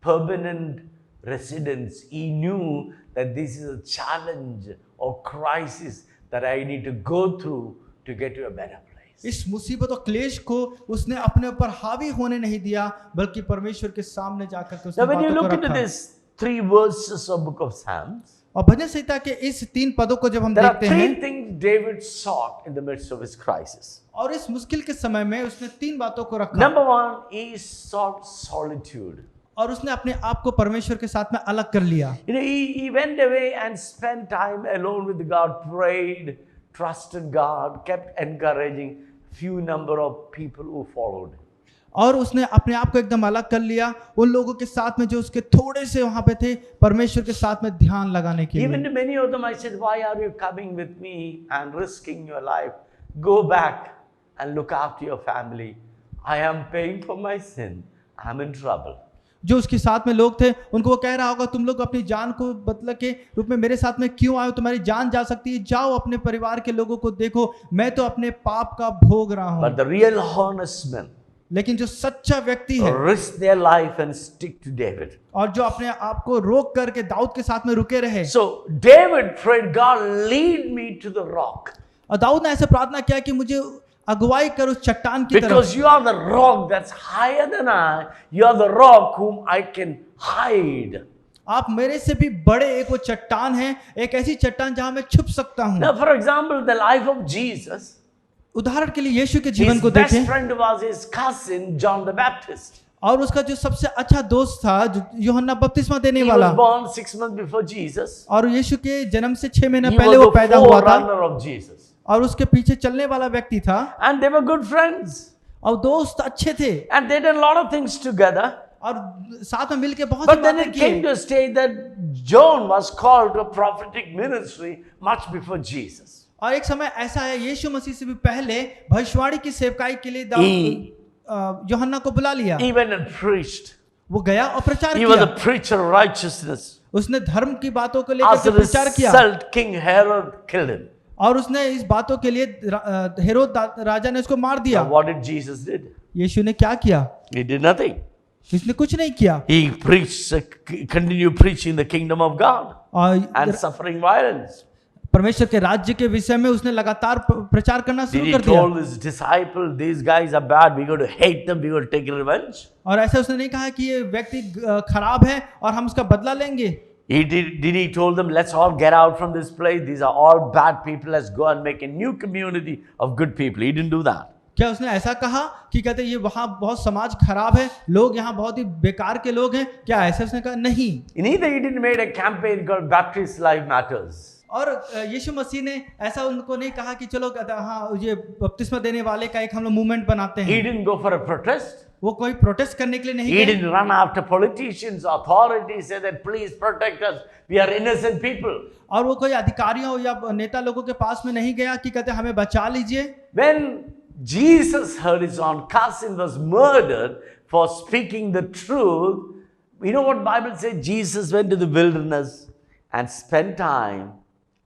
permanent residence. He knew that this is a challenge or crisis that I need to go through to get to a better place. इस मुसीबत और क्लेश को उसने अपने ऊपर हावी होने नहीं दिया, बल्कि परमेश्वर के सामने जाकर के उसने Now, when you बातों को look into रखा। these 3 verses of Book of Psalms, और भजन संहिता के इस 3 पदों को जब हम there are देखते 3 हैं, things David sought in the midst of his crisis. और इस मुश्किल के समय में उसने 3 बातों को रखा। Number 1, he sought solitude. और उसने अपने आप को परमेश्वर के साथ में अलग कर लिया। You know, he went away and spent time alone with God, prayed, trusted God, kept encouraging few number of people who followed him. और उसने अपने आप को एकदम अलग कर लिया उन लोगों के साथ में जो उसके थोड़े से वहां पे थे, परमेश्वर के साथ में ध्यान लगाने के Even लिए। to many of them, I said, why are you coming with me and risking your life? Go back and look after your family. I am paying for my sin. I'm in trouble. जो उसके साथ में लोग थे उनको वो कह रहा होगा, तुम लोग अपनी जान को बदला के रूप में मेरे साथ में क्यों आए हो? तुम्हारी जान जा सकती है, जाओ अपने परिवार के लोगों को देखो, मैं तो अपने पाप का भोग रहा हूं। But the real honest men लेकिन जो सच्चा व्यक्ति है risk their life and stick to David. और जो अपने आप को रोक करके दाऊद के साथ में रुके रहे, So David prayed, God, lead me to the rock. और दाऊद ने ऐसे प्रार्थना किया कि मुझे अगुवाई करो चट्टान की तरफ, Because you are the rock that's higher than I. You are the rock whom I can hide. आप मेरे से भी बड़े एक वो चट्टान है, एक ऐसी चट्टान जहां मैं छुप सकता हूं। Now, for example, the life of Jesus, उदाहरण के लिए यीशु के जीवन his को best देखें, friend was his cousin, John the Baptist. और उसका जो सबसे अच्छा दोस्त था जो यूहन्ना बपतिस्मा देने He वाला, was born 6 months before Jesus. और यीशु के जन्म से 6 महीने He पहले was वो the पैदा हुआ था, forerunner of Jesus. और उसके पीछे चलने वाला व्यक्ति था, And they were good friends. और दोस्त अच्छे थे, And they did a lot of things together. और साथ में मिलके बहुत सी But then बातें it came की। to a stage that John was called to a prophetic ministry much before Jesus. और एक समय ऐसा है, यीशु मसीह से भी पहले भविष्यवाणी की सेवकाई के लिए यूहन्ना को बुला लिया। He went and preached. वो गया और प्रचार He was a किया, preacher of righteousness. उसने धर्म की बातों को लेकर As के a प्रचार किया, result, King Herod killed him. और उसने इस बातों के लिए हेरोद राजा ने उसको मार Now, दिया। what did Jesus did? यीशु ने क्या किया? He did nothing. इसने कुछ नहीं किया, He preached, continued preaching the kingdom of God और and suffering violence. परमेश्वर के राज्य के विषय में उसने लगातार प्रचार करना Did शुरू he कर दिया। told his disciples, these guys are bad, we're going to hate them, we're going to take revenge? और ऐसा उसने नहीं कहा कि ये व्यक्ति खराब है और हम उसका बदला लेंगे। Did he told them, let's all get out from this place, these are all bad people, let's go and make a new community of good people? He didn't do that. क्या उसने ऐसा कहा कि कहते ये वहां बहुत समाज खराब है, लोग यहाँ बहुत ही बेकार के लोग हैं? क्या ऐसा उसने कहा? नहीं। Neither he didn't make a campaign called Baptist Life Matters. और यीशु मसीह ने ऐसा उनको नहीं कहा कि चलो कहते हाँ ये बपतिस्मा देने वाले का एक हम लोग मूवमेंट बनाते He हैं। didn't go for a protest. वो कोई प्रोटेस्ट करने के लिए नहीं He गए। didn't run after politicians, authorities, say that please protect us, we are innocent people. और वो कोई अधिकारियों या नेता लोगों के पास में नहीं गया कि कहते हमें बचा लीजिए। When Jesus heard his own cousin was murdered for speaking the truth, you know what Bible says? Jesus went to the wilderness and spent time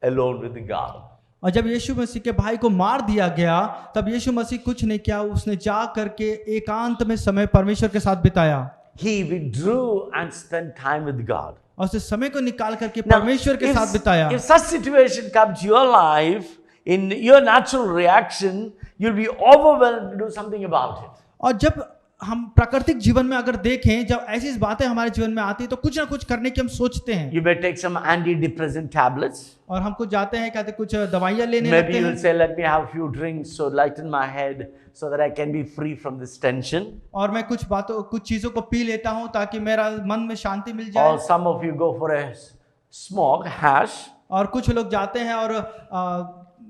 alone with God. और जब यीशु मसीह के भाई को मार दिया गया तब यीशु मसीह कुछ नहीं किया, उसने जा करके एकांत में समय परमेश्वर के साथ बिताया। He withdrew and spent time with God. और उस समय को निकाल करके Now, परमेश्वर के साथ बिताया। if such situation comes to your life, in your natural reaction, you'll be overwhelmed to do something about it. और जब हम प्राकृतिक जीवन में अगर देखें, जब ऐसी बातें हमारे जीवन में आती है तो कुछ ना कुछ करने की हम सोचते हैं। You may take some antidepressant tablets. और हम कुछ जाते हैं, कहते कुछ दवाइयाँ लेने Maybe लगते you will हैं, say, let me have a few drinks so lighten my head so that I can be free from this tension. और मैं कुछ चीजों को पी लेता हूँ ताकि मेरा मन में शांति मिल जाए। Or some of you go for a smoke, hash. और कुछ लोग जाते हैं और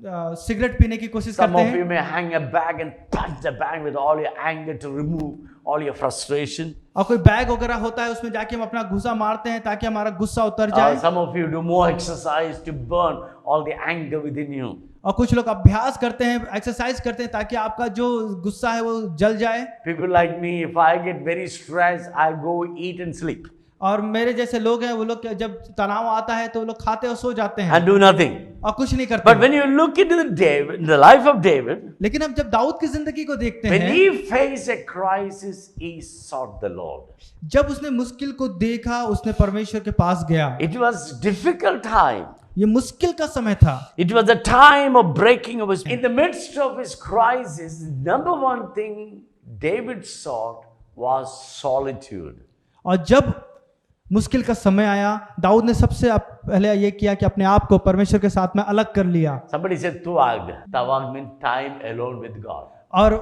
सिगरेट पीने की कोशिश Some करते of you हैं। may hang a bag and punch the bag with all your anger to remove all your frustration. और कोई बैग वगैरह होता है, उसमें जाके हम अपना गुस्सा मारते हैं ताकि हमारा गुस्सा उतर जाए। Some of you do more exercise to burn all the anger within you. और कुछ लोग अभ्यास करते हैं, एक्सरसाइज करते हैं ताकि आपका जो गुस्सा है वो जल जाए। People like me, if I get very stressed, I go eat and sleep और मेरे जैसे लोग हैं, वो लोग जब तनाव आता है तो वो लोग खाते और सो जाते हैं and do nothing. और कुछ नहीं करते। But when you look into the life of David, लेकिन हम जब दाऊद की जिंदगी को देखते when हैं, he faced a crisis, he sought the Lord. जब उसने मुश्किल को देखा, उसने परमेश्वर के पास गया। It was difficult time. ये मुश्किल का समय था। It was a time of breaking of his. In the midst of his crisis, number one thing David sought was solitude. और जब मुश्किल का समय आया, दाऊद ने सबसे पहले ये किया कि अपने आप को परमेश्वर के साथ में अलग कर लिया। Somebody said tuag. Tawag means time alone with God. और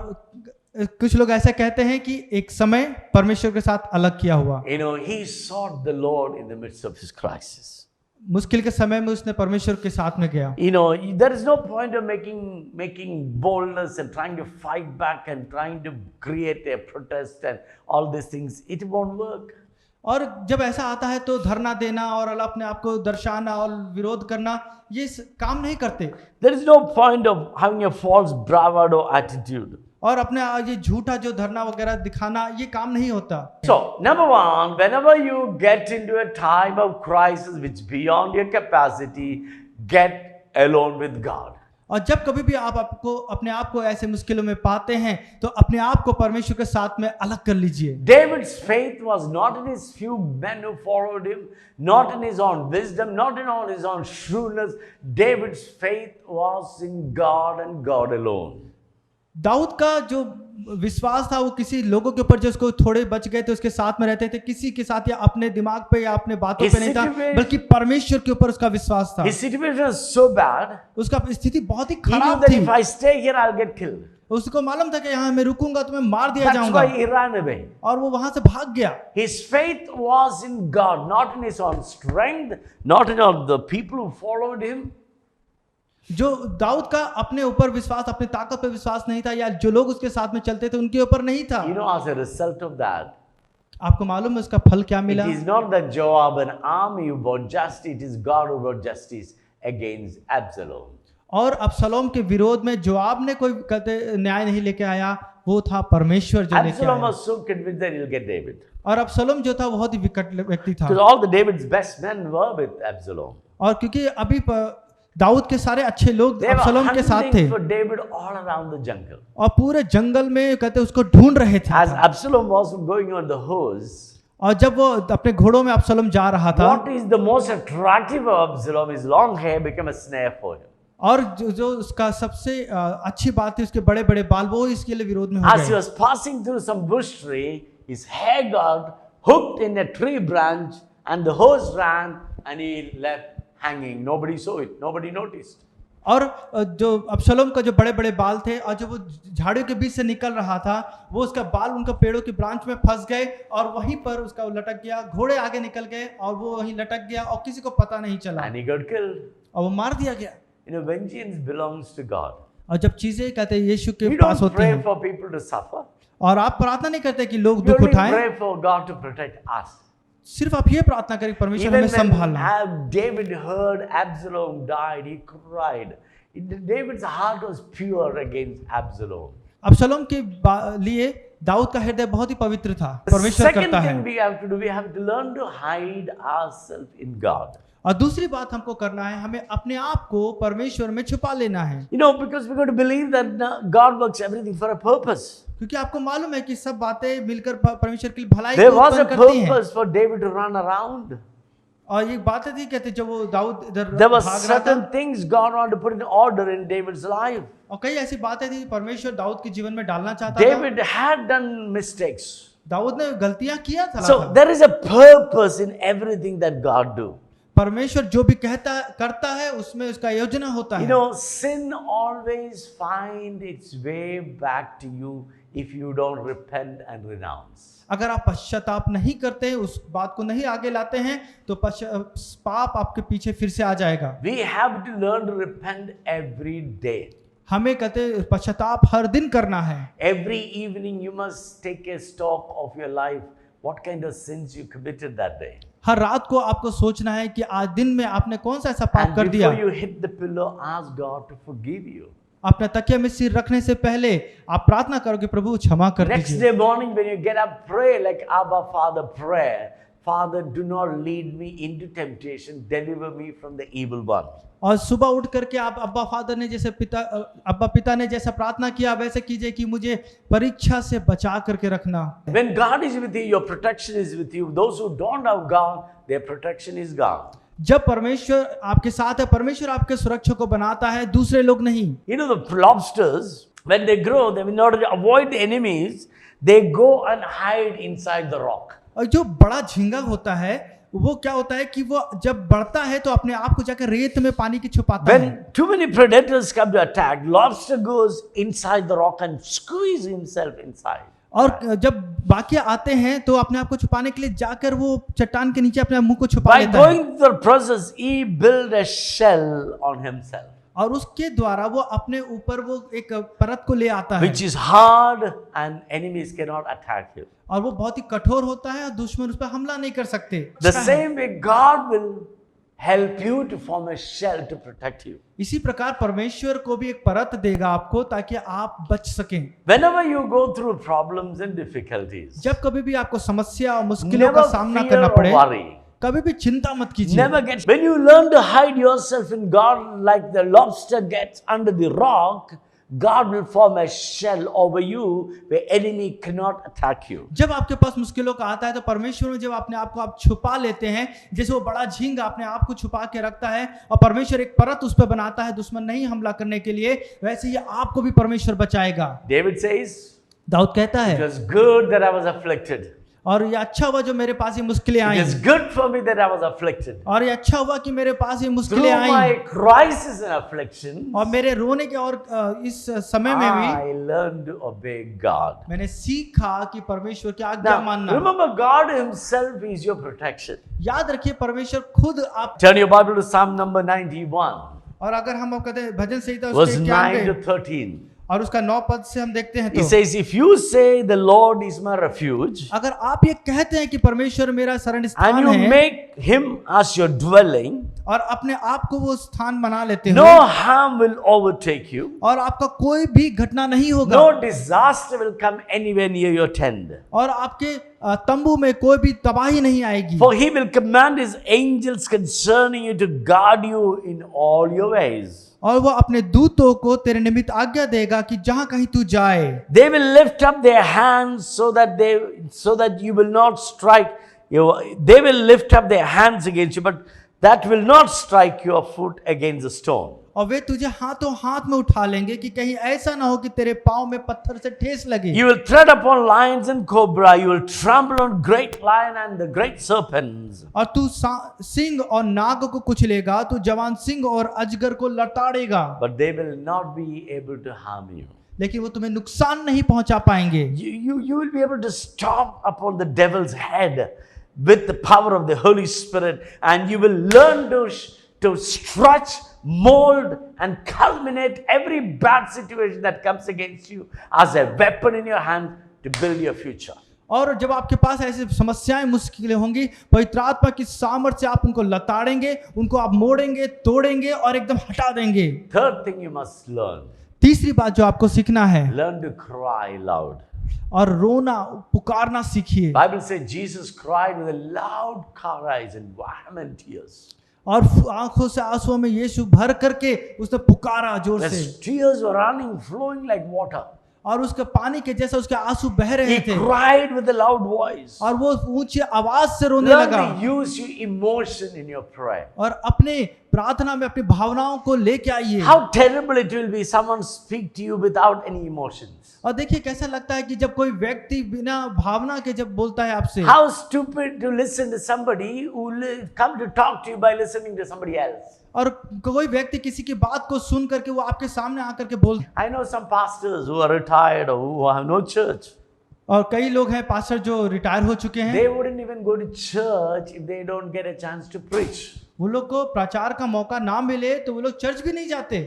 कुछ लोग ऐसा कहते हैं कि एक समय परमेश्वर के साथ अलग किया हुआ। You know, he sought the Lord in the midst of his crisis. मुश्किल के समय में उसने परमेश्वर के साथ में गया। You know, there is no point of making boldness and trying to fight back and trying to create a protest and all these things. It won't work. और जब ऐसा आता है तो धरना देना और अपने आप को दर्शाना और विरोध करना, ये काम नहीं करते। There is no point of having a false bravado attitude. और अपने ये झूठा जो धरना वगैरह दिखाना, ये काम नहीं होता। So, number one, whenever you get into a time of crisis which is beyond your capacity, get alone with God. और जब कभी भी आप आपको अपने आप को ऐसे मुश्किलों में पाते हैं तो अपने आप को परमेश्वर के साथ में अलग कर लीजिए। David's faith was not in his few men who followed him, not in his own wisdom, not in all his own shrewdness. David's faith was in God and God alone. Dawood का जो विश्वास था वो किसी लोगों के ऊपर जो उसको थोड़े बच गए थे उसके साथ में रहते थे, किसी के साथ या अपने दिमाग पे या अपने बातों पे नहीं था, बल्कि परमेश्वर के ऊपर उसका विश्वास था। His situation was so bad, उसका स्थिति बहुत ही he knew खराब that थी। if I stay here, I'll get killed. उसको मालूम था कि यहाँ मैं रुकूंगा तो मैं मार दिया That's जाऊंगा, why he ran away. और वो वहां से भाग गया। His faith was in God, not in his own strength, not in all the people who followed him. जो दाऊद का अपने ऊपर विश्वास, अपने ताकत पे विश्वास नहीं था, या जो लोग उसके साथ में चलते थे उनके ऊपर नहीं था। You know, as a result of that, आपको मालूम है उसका फल क्या मिला? it is not that Joab and army who brought justice, it is God who brought justice against Absalom. और अबसलोम के विरोध में जोआब ने कोई न्याय नहीं लेके आया, वो था परमेश्वर जो लेके Absalom आया। was so convinced that he'll get David. और अबसलोम जो था बहुत ही विकट व्यक्ति था, Because all the David's best men were with Absalom. और क्योंकि अभी दाऊद के सारे अच्छे लोग They were अबसलोम के साथ थे hunting for David all around the jungle. और पूरे जंगल में कहते उसको ढूंढ रहे थे। As Absalom was going on the horse, और जब वो अपने घोड़ों में अबसलोम जा रहा था, what is the most attractive of Absalom? His long hair became a snare for him. और जो उसका सबसे अच्छी बात थी उसके बड़े बड़े बाल, वो इसके लिए विरोध में हो As he गए। was passing through some bush tree, his hair got hooked in a tree branch and the horse ran and he left hanging. Nobody saw it. Nobody noticed. और जो अबसलोम का जो बड़े बड़े बाल थे और जब वो झाड़ियों के बीच से निकल रहा था, वो उसका बाल उनका पेड़ों की ब्रांच में फंस गए और वहीं पर उसका लटक गया। घोड़े आगे निकल गए और वो वहीं लटक गया और किसी को पता नहीं चला And he got killed. और वो मार दिया गया। You know, vengeance belongs to God. और जब चीजें कहते हैं यीशु के We पास don't होती pray हैं, for people to suffer. और आप प्रार्थना नहीं करते कि लोग We दुख only उठाएं, pray for God to protect us. सिर्फ आप ये प्रार्थना करें परमेश्वर Even हमें संभालना। when David heard Absalom died, he cried. David's heart was pure against Absalom. Absalom के लिए दाऊद का हृदय बहुत ही पवित्र था। The परमेश्वर second करता है। thing we have to do, we have to learn to hide ourselves in God. और दूसरी बात हमको करना है, हमें अपने आप को परमेश्वर में छुपा लेना है, You know, because we're going to believe that God works everything for a purpose. क्योंकि आपको मालूम है कि सब बातें मिलकर परमेश्वर की भलाई There को was a उत्पन्न करती हैं। purpose for David to run around. और ये बातें थी कहते जब वो दाऊद इधर There were भाग रहा था, certain things God wanted to put in order in David's life. और कई ऐसी बातें थी परमेश्वर दाऊद के जीवन में डालना चाहता था। David had done mistakes. Dawood ने गलतियां किया था। So there is a purpose in everything that God do. परमेश्वर जो भी करता है उसमें उसका योजना होता You है। know, sin always find its way back to you if you don't repent and renounce. अगर आप पश्चाताप नहीं करते हैं, उस बात को नहीं आगे लाते हैं, तो पाप आपके पीछे फिर से आ जाएगा। We have to learn to repent every day. हमें कहते पश्चाताप हर दिन करना है। Every evening you must take a stock of your life. What kind of sins you committed that day? हर रात को आपको सोचना है कि आज दिन में आपने कौन सा ऐसा पाप And कर दिया। before you hit the pillow, ask God to forgive you. अपने तकिया में सिर रखने से पहले आप प्रार्थना करो कि प्रभु क्षमा कर Next दीजिए। day morning when you get up, pray like Abba Father prayer. Father, do not lead me into temptation. Deliver me from the evil one. और सुबह उठ करके आप अब्बा पिता ने जैसा प्रार्थना किया वैसे कीजिए कि मुझे परीक्षा से बचा करके रखना। When God is with you, your protection is with you. Those who don't have God, their protection is gone. जब परमेश्वर आपके साथ है, परमेश्वर आपके सुरक्षा को बनाता है, दूसरे लोग नहीं। You know the lobsters, when they grow, they in order to avoid the enemies, they go and hide inside the rock. और जो बड़ा झींगा होता है वो क्या होता है कि वो जब बढ़ता है तो अपने आप को जाकर रेत में पानी की छुपाता है। When too many predators come to attack, lobster goes inside the rock and squeeze himself inside. और जब बाकी आते हैं तो अपने आप को छुपाने के लिए जाकर वो चट्टान के नीचे अपने मुंह को छुपा By लेता है। going through the process, he built a shell on himself, और उसके द्वारा वो अपने ऊपर वो एक परत को ले आता है, which is hard and enemies cannot attack him. और वो बहुत ही कठोर होता है और दुश्मन उस पर हमला नहीं कर सकते। The same way God will help you to form a shell to protect you. इसी प्रकार परमेश्वर को भी एक परत देगा आपको ताकि आप बच सकें। Whenever you go through problems and difficulties, जब कभी भी आपको समस्या और मुश्किलों never का सामना fear करना or पड़े, worry. कभी भी चिंता मत कीजिए। Never get. When you learn to hide yourself in God, like the lobster gets under the rock, God will form a shell over you where enemy cannot attack you. जब आपके पास मुश्किलों का आता है तो परमेश्वर में जब अपने आप को आप छुपा लेते हैं, जैसे वो बड़ा झींगा अपने आप को छुपा के रखता है और परमेश्वर एक परत उस पर बनाता है दुश्मन नहीं हमला करने के लिए, वैसे ही आपको भी परमेश्वर बचाएगा। David says, दाऊद कहता "It है, was good that I was afflicted. और ये अच्छा हुआ जो मेरे पास ये मुश्किलें It I, is good for me that I was afflicted. और ये अच्छा हुआ कि मेरे पास ये Through मुश्किलें आई, my crisis and affliction, और मेरे रोने के और इस समय में भी I learned to obey God." मैंने सीखा कि परमेश्वर की आज्ञा Now, मानना। remember, God Himself is your protection. याद रखिए परमेश्वर खुद आप। Turn your Bible to Psalm number 91, और अगर हम कहते हैं भजन संहिता verse उसके 9 to 91 13. और उसका 9 पद से हम देखते हैं He तो says, "If you say the Lord is my refuge, अगर आप ये कहते हैं कि परमेश्वर मेरा शरण and स्थान you है make Him as your dwelling, और अपने आप को वो स्थान बना लेते हो, no harm will overtake you, और आपका कोई भी घटना नहीं होगा, no disaster will come anywhere near your tent. और आपके तंबू में कोई भी तबाही नहीं आएगी। For He will command His angels concerning you to guard you in all your ways. और वो अपने दूतों को तेरे निमित्त आज्ञा देगा कि जहां कहीं तू जाए। They will lift up their hands so that you will not strike. They will lift up their hands against you, but that will not strike your foot against the stone. और वे तुझे हाथों हाथ में उठा लेंगे कि कहीं ऐसा ना हो कि तेरे पांव में पत्थर से ठेस लगे। You will tread upon lions and cobra. You will trample on great lion and the great serpents. और तू सिंह और नाग को कुचलेगा, तू जवान सिंह और अजगर को लताड़ेगा, But they will not be able to harm you. लेकिन वो तुम्हें नुकसान नहीं पहुंचा पाएंगे। You will be able to stomp upon the devil's head with the power of the Holy Spirit, and you will learn to stretch, mold, and culminate every bad situation that comes against you as a weapon in your hand to build your future. और जब आपके पास ऐसी समस्याएं मुश्किलें होंगी, पवित्र आत्मा की सामर्थ्य से आप उनको लताड़ेंगे, उनको आप मोड़ेंगे, तोड़ेंगे और एकदम हटा देंगे। Third thing you must learn, तीसरी बात जो आपको सीखना है, learn to cry loud. और रोना पुकारना सीखिए। Bible says Jesus cried with a loud cries and vehement tears. और आंखों से आंसुओं में यीशु भर करके उसने पुकारा जोर The से, tears were running, flowing like water. और उसके पानी के जैसा उसके आंसू बह रहे He थे, cried with a loud voice. और वो ऊंची आवाज से रोने Learn लगा। to use your emotion in your prayer. और अपने प्रार्थना में अपनी भावनाओं को लेके आइए। How terrible it will be someone speak to you without any emotions. और देखिए कैसा लगता है कि जब कोई व्यक्ति बिना भावना के जब बोलता है आपसे। How stupid to listen to somebody who come to talk to you by listening to somebody else. और कोई व्यक्ति किसी की बात को सुन करके वो आपके सामने आकर के बोल। I know some pastors who are retired or who have no church. और कई लोग हैं पास्टर जो रिटायर हो चुके हैं। They wouldn't even go to church if they don't get a chance to preach. वो लोग को प्रचार का मौका ना मिले तो वो लोग चर्च भी नहीं जाते।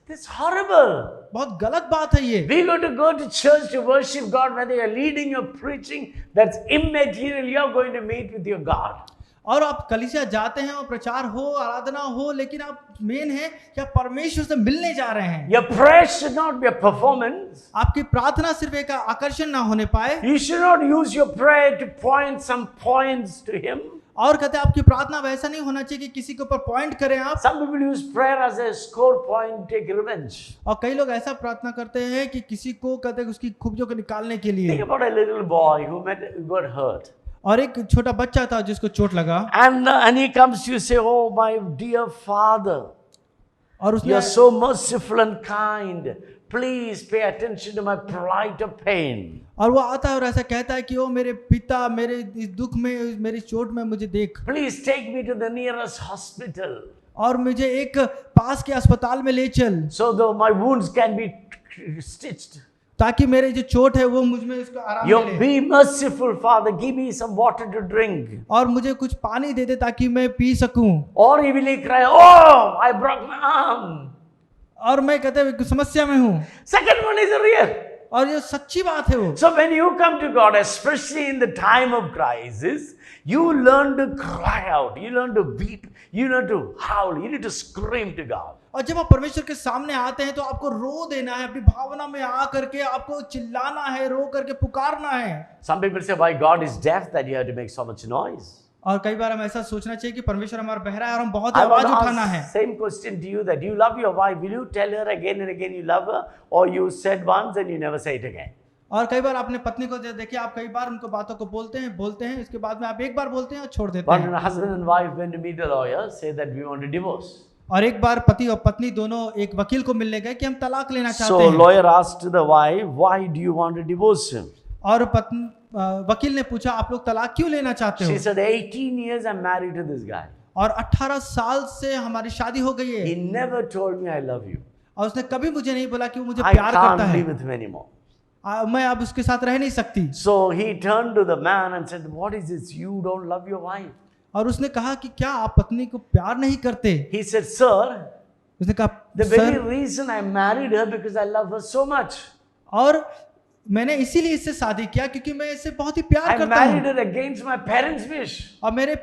That's horrible. बहुत गलत बात है ये। We got to go to church to worship God, whether you're leading or preaching. That's immaterial. You're going to meet with your God. और आप कलीसिया जाते हैं और प्रचार हो आराधना हो, लेकिन आप मेन है कि आप परमेश्वर से मिलने जा रहे हैं। Your prayer should not be a performance. आपकी प्रार्थना सिर्फ एक आकर्षण ना होने पाए। You should not use your prayer to point some points to Him. और कहते हैं आपकी प्रार्थना वैसा नहीं होना चाहिए कि किसी के ऊपर पॉइंट करें आप। Some people use prayer as a score point, take revenge. और कई लोग ऐसा प्रार्थना करते हैं कि किसी को कहते हैं उसकी खूबियों को निकालने के लिए। Think about a little boy who got hurt. और एक छोटा बच्चा था जिसको चोट लगा। And he comes to you say, "Oh my dear father, और you उसने are so merciful and kind. Please pay attention to my plight of pain." और वो आता है और ऐसा कहता है कि ओ मेरे पिता, मेरे इस दुख में, मेरी चोट में मुझे देख। Please take me to the nearest hospital और मुझे एक पास के अस्पताल में ले चल, so that my wounds can be stitched. ताकि मेरे जो चोट है वो मुझ में इसको आराम You मिले। be merciful, Father. Give me some water to drink. और मुझे कुछ पानी दे दे ताकि मैं पी सकूं। Or he will cry, "Oh, I broke my arm." और मैं कहते हैं समस्या में हूँ। Second one is real. और ये सच्ची बात है वो। So when you come to God, especially in the time of crisis, you learn to cry out, you learn to weep, you learn to howl, you need to scream to God. और जब आप परमेश्वर के सामने आते हैं तो आपको रो देना है, अपनी भावना में आ करके आपको चिल्लाना है, रो करके पुकारना है। Some people say, why God is deaf that you have to make so much noise. और कई बार हम ऐसा सोचना चाहिए कि परमेश्वर हमारा बहरा है और हम बहुत I want आवाज to उठाना है। ask same question to you that you love your wife. Will you tell her again and again you love her, or you said once and you never say it again? और कई बार अपने पत्नी को देखिए, आप कई बार उनको बातों को बोलते हैं, इसके बाद में आप एक बार बोलते हैं और छोड़ देते One हैं। husband and wife went to meet a lawyer, say that we want to divorce. और एक बार पति और पत्नी दोनों एक वकील को मिलने गए कि हम तलाक लेना So चाहते हैं। lawyer asked the wife, why do you want to divorce him? और वकील ने पूछा आप लोग तलाक क्यों लेना चाहते She हो? said, 18 years I'm married to this guy. और 18 साल से हमारी शादी हो गई है He never told me I love you. और उसने कभी मुझे नहीं बोला कि वो मुझे I प्यार करता can't है। live with him anymore. मैं अब उसके साथ रह नहीं सकती। So he turned to the man and said, what is this? You don't love your wife. और उसने कहा कि क्या आप पत्नी को प्यार नहीं करते? He said, sir, उसने कहा the very sir, reason I married her because I love her so much. और मैंने इसीलिए इससे शादी किया क्योंकि मैं इससे बहुत ही प्यार I करता married हूँ her against my parents' wish. और मेरे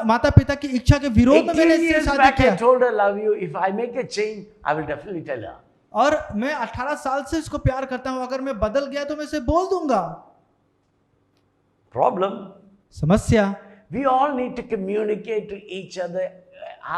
माता पिता की इच्छा के विरोध में 18 मैंने इससे years शादी back I किया। told her love you. If I make a change, I will definitely tell her. और मैं 18 साल से इसको प्यार करता हूँ, अगर मैं बदल गया तो मैं इसे बोल दूंगा। Problem. समस्या, We all need to communicate to each other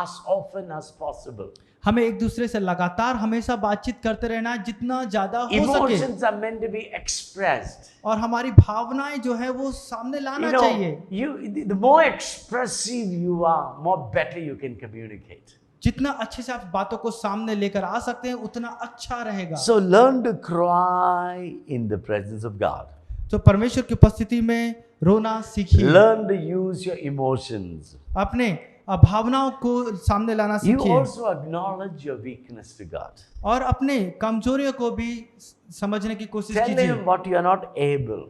as often as possible. हमें एक दूसरे से लगातार हमेशा बातचीत करते रहना है जितना ज्यादा हो सके, Emotions are meant to be expressed. और हमारी भावनाएं जो है वो सामने लाना You चाहिए। know, the more expressive you are, more better you can communicate. जितना अच्छे से आप बातों को सामने लेकर आ सकते हैं उतना अच्छा रहेगा। So learn to cry in the presence of God. तो परमेश्वर की उपस्थिति में रोना सीखिए, Learn to use your emotions. अपने भावनाओं को सामने लाना You सीखिए, also acknowledge your weakness to God. और अपने कमजोरियों को भी समझने की कोशिश Tell कीजिए। Him what you are not able.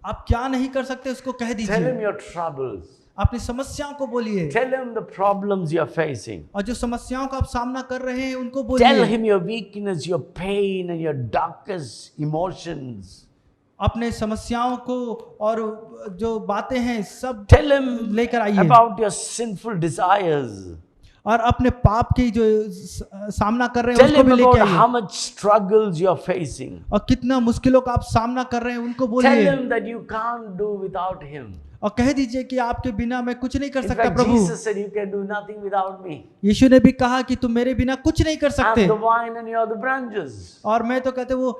आप क्या नहीं कर सकते उसको कह Tell दीजिए, Him your troubles. अपनी समस्याओं को बोलिए, Tell Him the problems you are facing. और जो समस्याओं का आप सामना कर रहे हैं उनको Tell बोलिए। Him your weakness, your pain, and your darkest emotions. अपने समस्याओं को और जो बातें हैं सब Tell Him लेकर आइए, about your sinful desires. और अपने पाप की जो सामना कर रहे हैं Tell उसको Him भी लेके about how आइए, much struggles you are facing. और कितना मुश्किलों का आप सामना कर रहे हैं उनको Tell बोलिए, Him that you can't do without Him. और कह दीजिए कि आपके बिना मैं कुछ नहीं कर In सकता fact, Prabhu. Jesus said, you can do nothing without me. यीशु ने भी कहा कि तुम मेरे बिना कुछ नहीं कर सकते। I'm the vine and you're the branches. और मैं तो कहते वो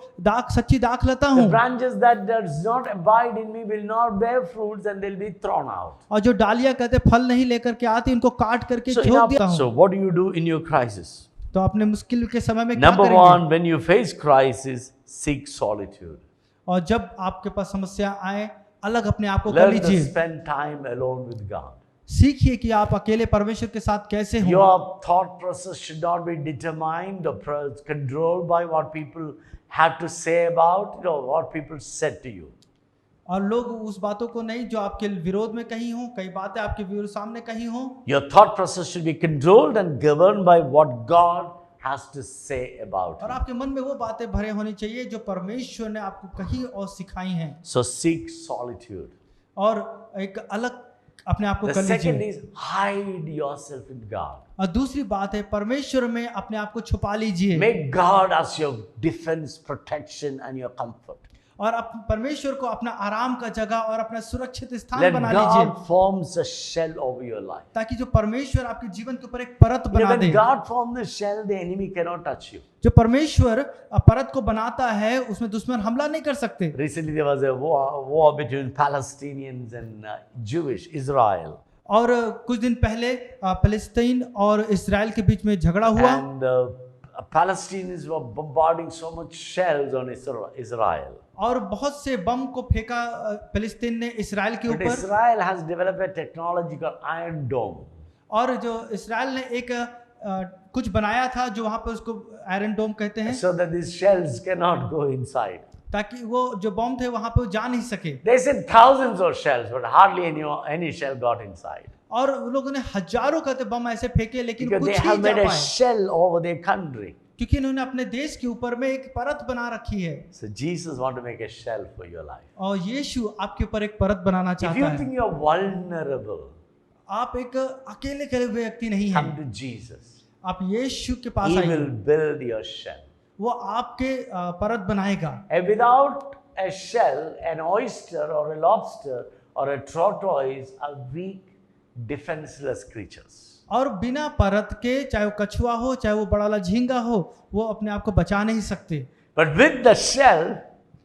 सच्ची दाखलता The हूँ, branches that does not abide in me will not bear fruits and they'll be thrown out. और जो डालियां कहते फल नहीं लेकर के आती उनको काट करके झोंक देता हूँ। So what do you do in your crisis? तो अपने मुश्किल के समय में क्या Number करेंगे? one, when you face crisis, seek solitude. और जब आपके पास समस्या आए, अलग अपने आप को कर Learn to लीजिए। spend time alone with God. सीखिए कि आप अकेले परमेश्वर के साथ कैसे हो। Your thought process should not be determined or controlled by what people have to say about it or what people said to you. और लोग उस बातों को नहीं जो आपके विरोध में कही हो, कई बातें आपके विरोध सामने कही हो। Your thought process should be controlled and governed by what God has to say about और you. आपके मन में वो बातें भरे होनी चाहिए जो परमेश्वर ने आपको कही और सिखाई हैं। So seek solitude. और एक अलग अपने आप को The कर second लीजिए। is hide yourself in God. और दूसरी बात है परमेश्वर में अपने आप को छुपा लीजिए। Make God as your defense, protection and your comfort. और परमेश्वर को अपना आराम का जगह और अपना सुरक्षित स्थान Let बना लीजिए, God forms a shell over your life. ताकि जो परमेश्वर आपके जीवन के ऊपर एक परत You know, बना when they. God forms the shell, the enemy cannot touch you. जो परमेश्वर परत को बनाता है उसमें दुश्मन हमला नहीं कर सकते। Recently there was a war between Palestinians and Jewish Israel. और कुछ दिन पहले फलस्तीन और इस्राएल के बीच में झगड़ा हुआ And Palestinians were bombarding so much shells on Israel. और बहुत से बम को फेंका फलस्तीन ने इस्राएल के But ऊपर। Israel has developed a technology called Iron Dome. और जो इस्राएल ने एक कुछ बनाया था जो वहां पर उसको आयरन डोम कहते हैं, So that these shells cannot go inside. ताकि वो जो बम थे वहां पर जा नहीं सके। They sent thousands of shells, but hardly any shell got inside. और उन लोगों ने हजारों कहते बम ऐसे फेंके लेकिन Because कुछ they ही have जा made a पाए, shell over their country. क्योंकि इन्होंने अपने देश के ऊपर में एक परत बना रखी है। So Jesus wants to make a shell for your life. और यीशु आपके ऊपर एक परत बनाना If चाहता you है। think you're vulnerable, आप एक अकेले खड़े हुए व्यक्ति नहीं come हैं, to Jesus. आप यीशु के पास He आइए, will build your shell. वो आपके परत बनाएगा। And without a shell, an oyster or a lobster or a tortoise are weak, defenseless creatures. और बिना परत के, चाहे वो कछुआ हो चाहे वो बड़ा वाला झींगा हो, वो अपने आप को बचा नहीं सकते। But with the shell,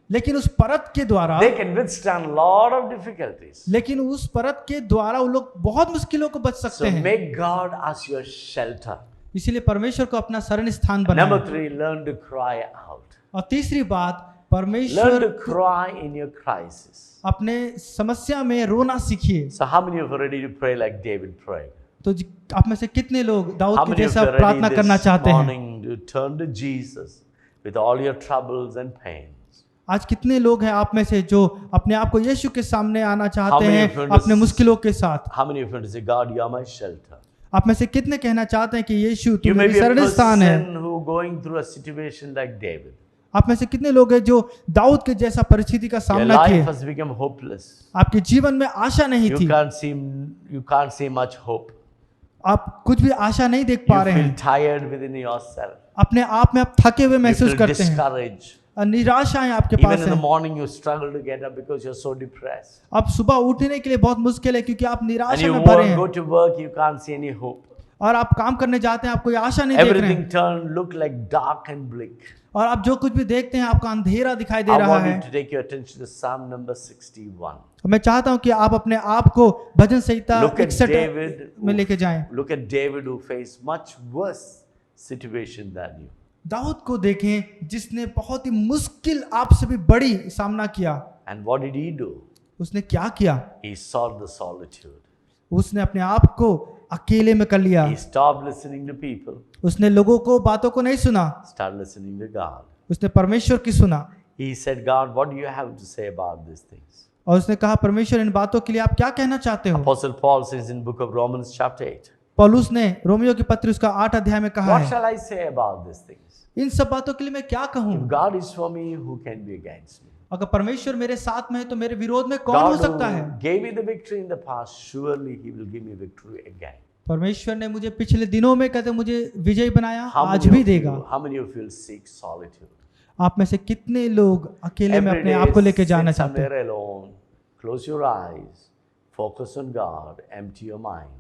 लेकिन उस परत के द्वारा they can withstand a lot of difficulties. लेकिन उस परत के द्वारा वो लोग बहुत मुश्किलों को बच सकते So हैं। make God as your shelter. इसीलिए परमेश्वर को अपना शरण स्थान Number बनाए। 3, learn to cry out. और तीसरी बात, Learn परमेश्वर to cry in your crisis. अपने समस्या में रोना सीखिए। So how many of you are ready to pray like David prayed? तो आप में से कितने लोग How दाऊद के many of you जैसा are प्रार्थना ready करना this चाहते हैं? morning to turn to Jesus with all your troubles and pains? आज कितने लोग हैं आप में से जो अपने आप को यीशु के सामने आना चाहते many हैं of you अपने मुश्किलों के साथ? How many of you want to say, God, you are my shelter? आप में से कितने कहना चाहते हैं कि यीशु You तू may मेरी be a शरण स्थान है? person who going through a situation like David. आप में से कितने लोग हैं जो दाऊद के जैसा परिस्थिति का Your सामना life किए? has become hopeless. आपके जीवन में आशा नहीं You थी, can't see much hope. आप कुछ भी आशा नहीं देख You पा रहे feel हैं, tired within yourself. अपने आप में आप थके हुए You महसूस feel करते हैं, discouraged. और निराशाएं आपके Even पास in the हैं। morning, you struggle to get up because you're so depressed. अब सुबह उठने के लिए बहुत मुश्किल है क्योंकि आप And निराशा you में भरे go हैं, to work, you can't see any hope. और आप काम करने जाते हैं आप कोई आशा नहीं देख रहे Everything हैं, turned look like dark and bleak. और आप जो कुछ भी देखते हैं आपका अंधेरा दिखाई दे I रहा want है। you to take your attention to Psalm number 61. मैं चाहता हूं कि आप अपने आप को भजन संहिता Look at 61 David. में लेके जाएं। Look at David who faced much worse situation than you. Dawood को देखें जिसने बहुत ही मुश्किल आपसे भी बड़ी सामना किया। And what did he do? उसने क्या किया? He sought the solitude. उसने अपने आप को अकेले में कर लिया। He stopped listening to people, उसने लोगों को बातों को नहीं सुना, started listening to God. उसने परमेश्वर की सुना। He said, God, what do you have to say about these things? और उसने कहा परमेश्वर इन बातों के लिए आप क्या कहना चाहते हो? Apostle Paul says in book of Romans chapter 8, पौलुस ने रोमियो की पत्री उसका 8 अध्याय में कहा what है, shall I say about these things? इन सब बातों के लिए मैं क्या कहूँ? If God is for me, who can be against me? अगर परमेश्वर मेरे साथ में है तो मेरे विरोध में कौन हो God सकता है? who gave me the victory in the past, surely he will give me victory again. परमेश्वर ने मुझे पिछले दिनों में कहते मुझे विजयी बनाया, How आज many भी of देगा। you, how many of you will seek solitude? आप में से कितने लोग अकेले में Every अपने day आप को लेके जाना sit चाहते हैं? somewhere alone, close your eyes, Focus on God, empty your mind.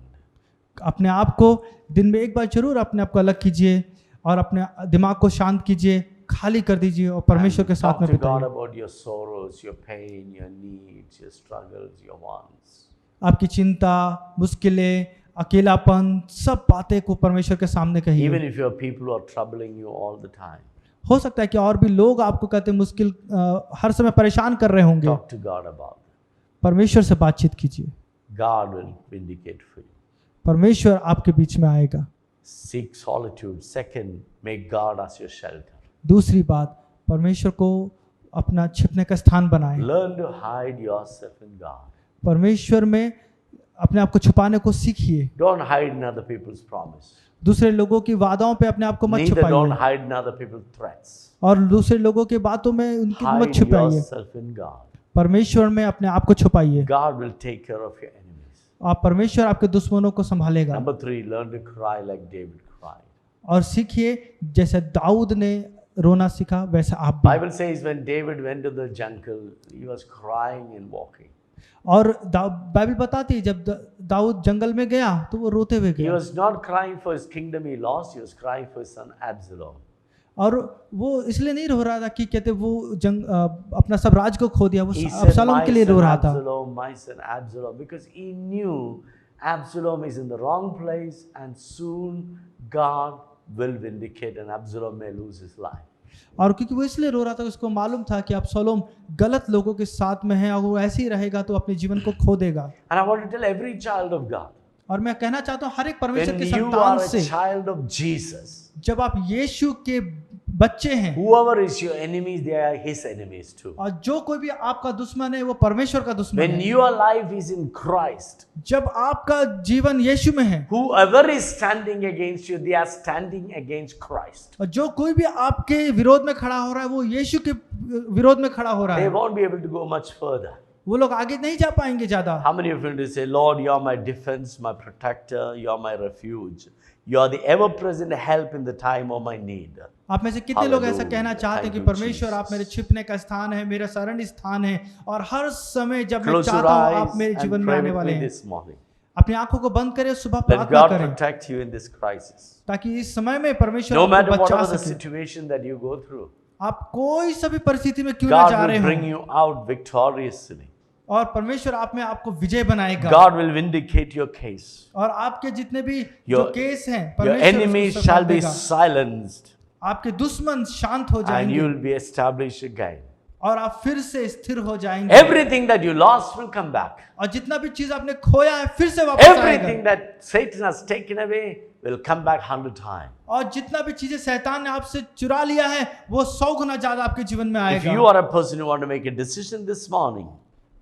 अपने आप को दिन में एक बार जरूर अपने आप को अलग कीजिए और अपने दिमाग को शांत कीजिए, खाली कर दीजिए और परमेश्वर के साथ Talk में to God बिताइए। about your sorrows, your pain, your needs, your struggles, your wants. आपकी चिंता, मुश्किलें, अकेलापन, सब बातें को परमेश्वर के सामने कहिए। Even if you have people who are troubling you all the time, हो सकता है कि और भी लोग आपको कहते मुश्किल हर समय परेशान कर रहे होंगे, talk to God about it. परमेश्वर से बातचीत कीजिए, God will vindicate for you. परमेश्वर आपके बीच में आएगा। Seek solitude. Second, make God as your shelter. दूसरी बात, परमेश्वर को अपना छिपने का स्थान बनाएं। Learn to hide yourself in God. परमेश्वर में अपने आप को छुपाने को सीखिए। Don't hide in other people's promise. दूसरे लोगों की वादाओं पे अपने आप को मत Neither don't छुपाइए hide in other people's threats. और दूसरे लोगों के बातों में उनकी मत Hide छुपाइए। yourself in God. परमेश्वर में अपने आप को छुपाइए। God will take care of your enemies. आप परमेश्वर आपके दुश्मनों को संभालेगा। Number 3, learn to cry like David cried. और सीखिए जैसे दाऊद ने रोना सीखा वैसे आप भी। Bible says when David went to the jungle, he was crying and walking. और बाइबल बताती है जब दाऊद जंगल में गया तो वो रोते हुए He गया was not crying for his kingdom he lost, he was crying for his son Absalom. और वो इसलिए नहीं रो रहा था कि कहते वो अपना सब राज को खो दिया, वो He said, अबशालोम my के लिए रो son रहा था। Absalom, my son Absalom, because he knew Absalom is in the wrong place and soon God will vindicate and Absalom may lose his life. और क्योंकि वो इसलिए रो रहा था, उसको मालूम था कि अबशालोम गलत लोगों के साथ में है और वो ऐसे ही रहेगा तो अपने जीवन को खो देगा। And I want to tell every child of God, और मैं कहना चाहता हूँ हर एक परमेश्वर when के you संतान are a से, child of Jesus, जब आप यीशु के बच्चे हैं whoever is your enemies, they are his enemies too. और जो कोई भी आपका दुश्मन है वो परमेश्वर का दुश्मन When है। your life is in Christ, जब आपका जीवन यीशु में है whoever is standing against you, they are standing against Christ. और जो कोई भी आपके विरोध में खड़ा हो रहा है वो यीशु के विरोध में खड़ा हो रहा They है। won't be able to go much further. वो लोग आगे नहीं जा पाएंगे ज्यादा। How many of you will say, Lord, you are my defense, my protector, you are my refuge. You are the ever-present help in the time of my need. आप में से कितने लोग ऐसा Hallelujah. कहना चाहते हैं कि Thank you, परमेश्वर आप Jesus. मेरे छिपने का स्थान है, मेरा शरण स्थान है और हर समय जब मैं Close your चाहता हूँ eyes आप मेरे जीवन and में pray आने with वाले me हैं। this morning. अपनी आंखों को बंद करें, सुबह Let प्रार्थना God करें protect you in this crisis. ताकि इस समय में परमेश्वर No आपको matter बचा whatever the सके। situation that you go through, आप कोई सभी परिस्थिति में क्यों ना जा God रहे will bring हो you out victoriously. और परमेश्वर आप में आपको विजय बनाएगा God will vindicate your case. और आपके जितने भी जो Your- केस हैं Your परमेश्वर enemies उसको shall संभाल be देगा। silenced आपके दुश्मन शांत हो and जाएंगे you will be established again. और आप फिर से स्थिर हो जाएंगे Everything that you lost will come back. और जितना भी चीज आपने खोया है फिर से वापस आएगा Everything that Satan has taken away will come back 100 times. और जितना भी चीजें शैतान ने आपसे चुरा लिया है वो 100 गुना ज्यादा आपके जीवन में If you आएगा। are a person who want to make a decision this morning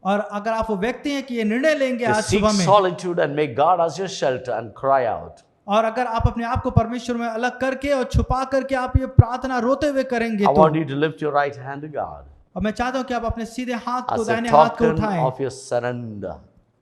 और अगर आप वो व्यक्ति हैं कि ये निर्णय लेंगे to आज seek सुबह में solitude and make God as your shelter and cry out, और अगर आप अपने आप को परमेश्वर में अलग करके और छुपा करके आप ये प्रार्थना रोते हुए करेंगे I तो want you to lift your right hand to God और मैं चाहता हूं कि आप अपने सीधे हाथ को as a दाहिने हाथ को token उठाएं, of your surrender.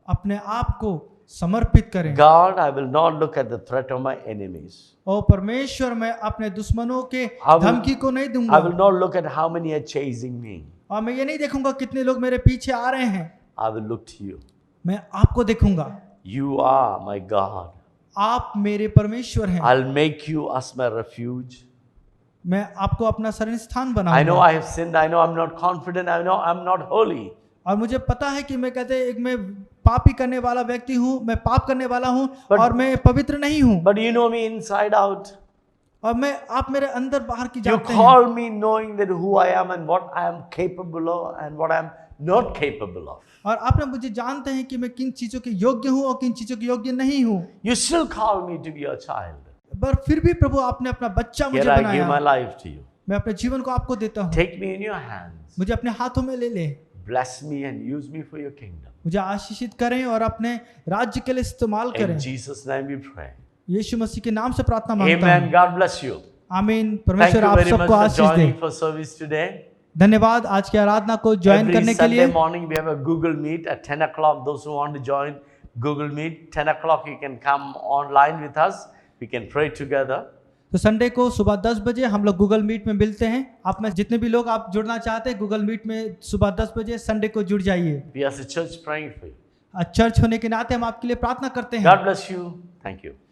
अपने आप को समर्पित करें। God, I will not look at the threat of my enemies. ओ परमेश्वर मैं अपने दुश्मनों के I will- धमकी को नहीं I दूंगा will not look at how many are chasing me. और मैं ये नहीं देखूंगा कितने लोग मेरे पीछे आ रहे हैं, I will look to you. मैं आपको देखूंगा। You are my God. आप मेरे परमेश्वर हैं, I'll make you as my refuge. मैं आपको अपना शरण स्थान I know बनाऊंगा। I have sinned. I know I'm not confident. I know I'm not holy. और मुझे पता है कि मैं कहते एक मैं पापी करने वाला व्यक्ति हूँ, मैं पाप करने वाला हूँ But- और मैं पवित्र नहीं हूँ But you know me inside out. और मैं आप मेरे अंदर बाहर की You जानते हैं call me knowing that who I am and what I am capable of and what I am not capable of. और आपने मुझे जानते हैं कि मैं किन चीजों के योग्य हूँ और किन चीजों के योग्य नहीं हूँ, You still call me to be your child. पर फिर भी प्रभु आपने अपना बच्चा मुझे Here I give my बनाया। life to you. मैं अपने जीवन को आपको देता हूँ, Take me in your hands. मुझे अपने हाथों में ले ले, Bless me and use me for your kingdom. मुझे आशीषित करें और अपने राज्य के लिए इस्तेमाल करें। In Jesus' name we pray. यीशु मसीह के नाम से प्रार्थना मांगता Amen. हूँ, God bless you. आमीन। Thank परमेश्वर you आप very much सबको for Ashish they. joining for service today. धन्यवाद आज की आराधना को ज्वाइन Every करने के Sunday लिए। morning we have a Google Meet at 10 o'clock. Those who want to join Google Meet, 10 o'clock you can come online with us. We can pray together. तो संडे को सुबह 10 बजे हम लोग गूगल मीट में मिलते हैं। आप में जितने भी लोग आप जुड़ना चाहते हैं गूगल मीट में सुबह 10 बजे संडे को जुड़ जाइए। We as a church praying for you. Church होने के नाते हम आपके लिए प्रार्थना करते हैं। God bless you. Thank you.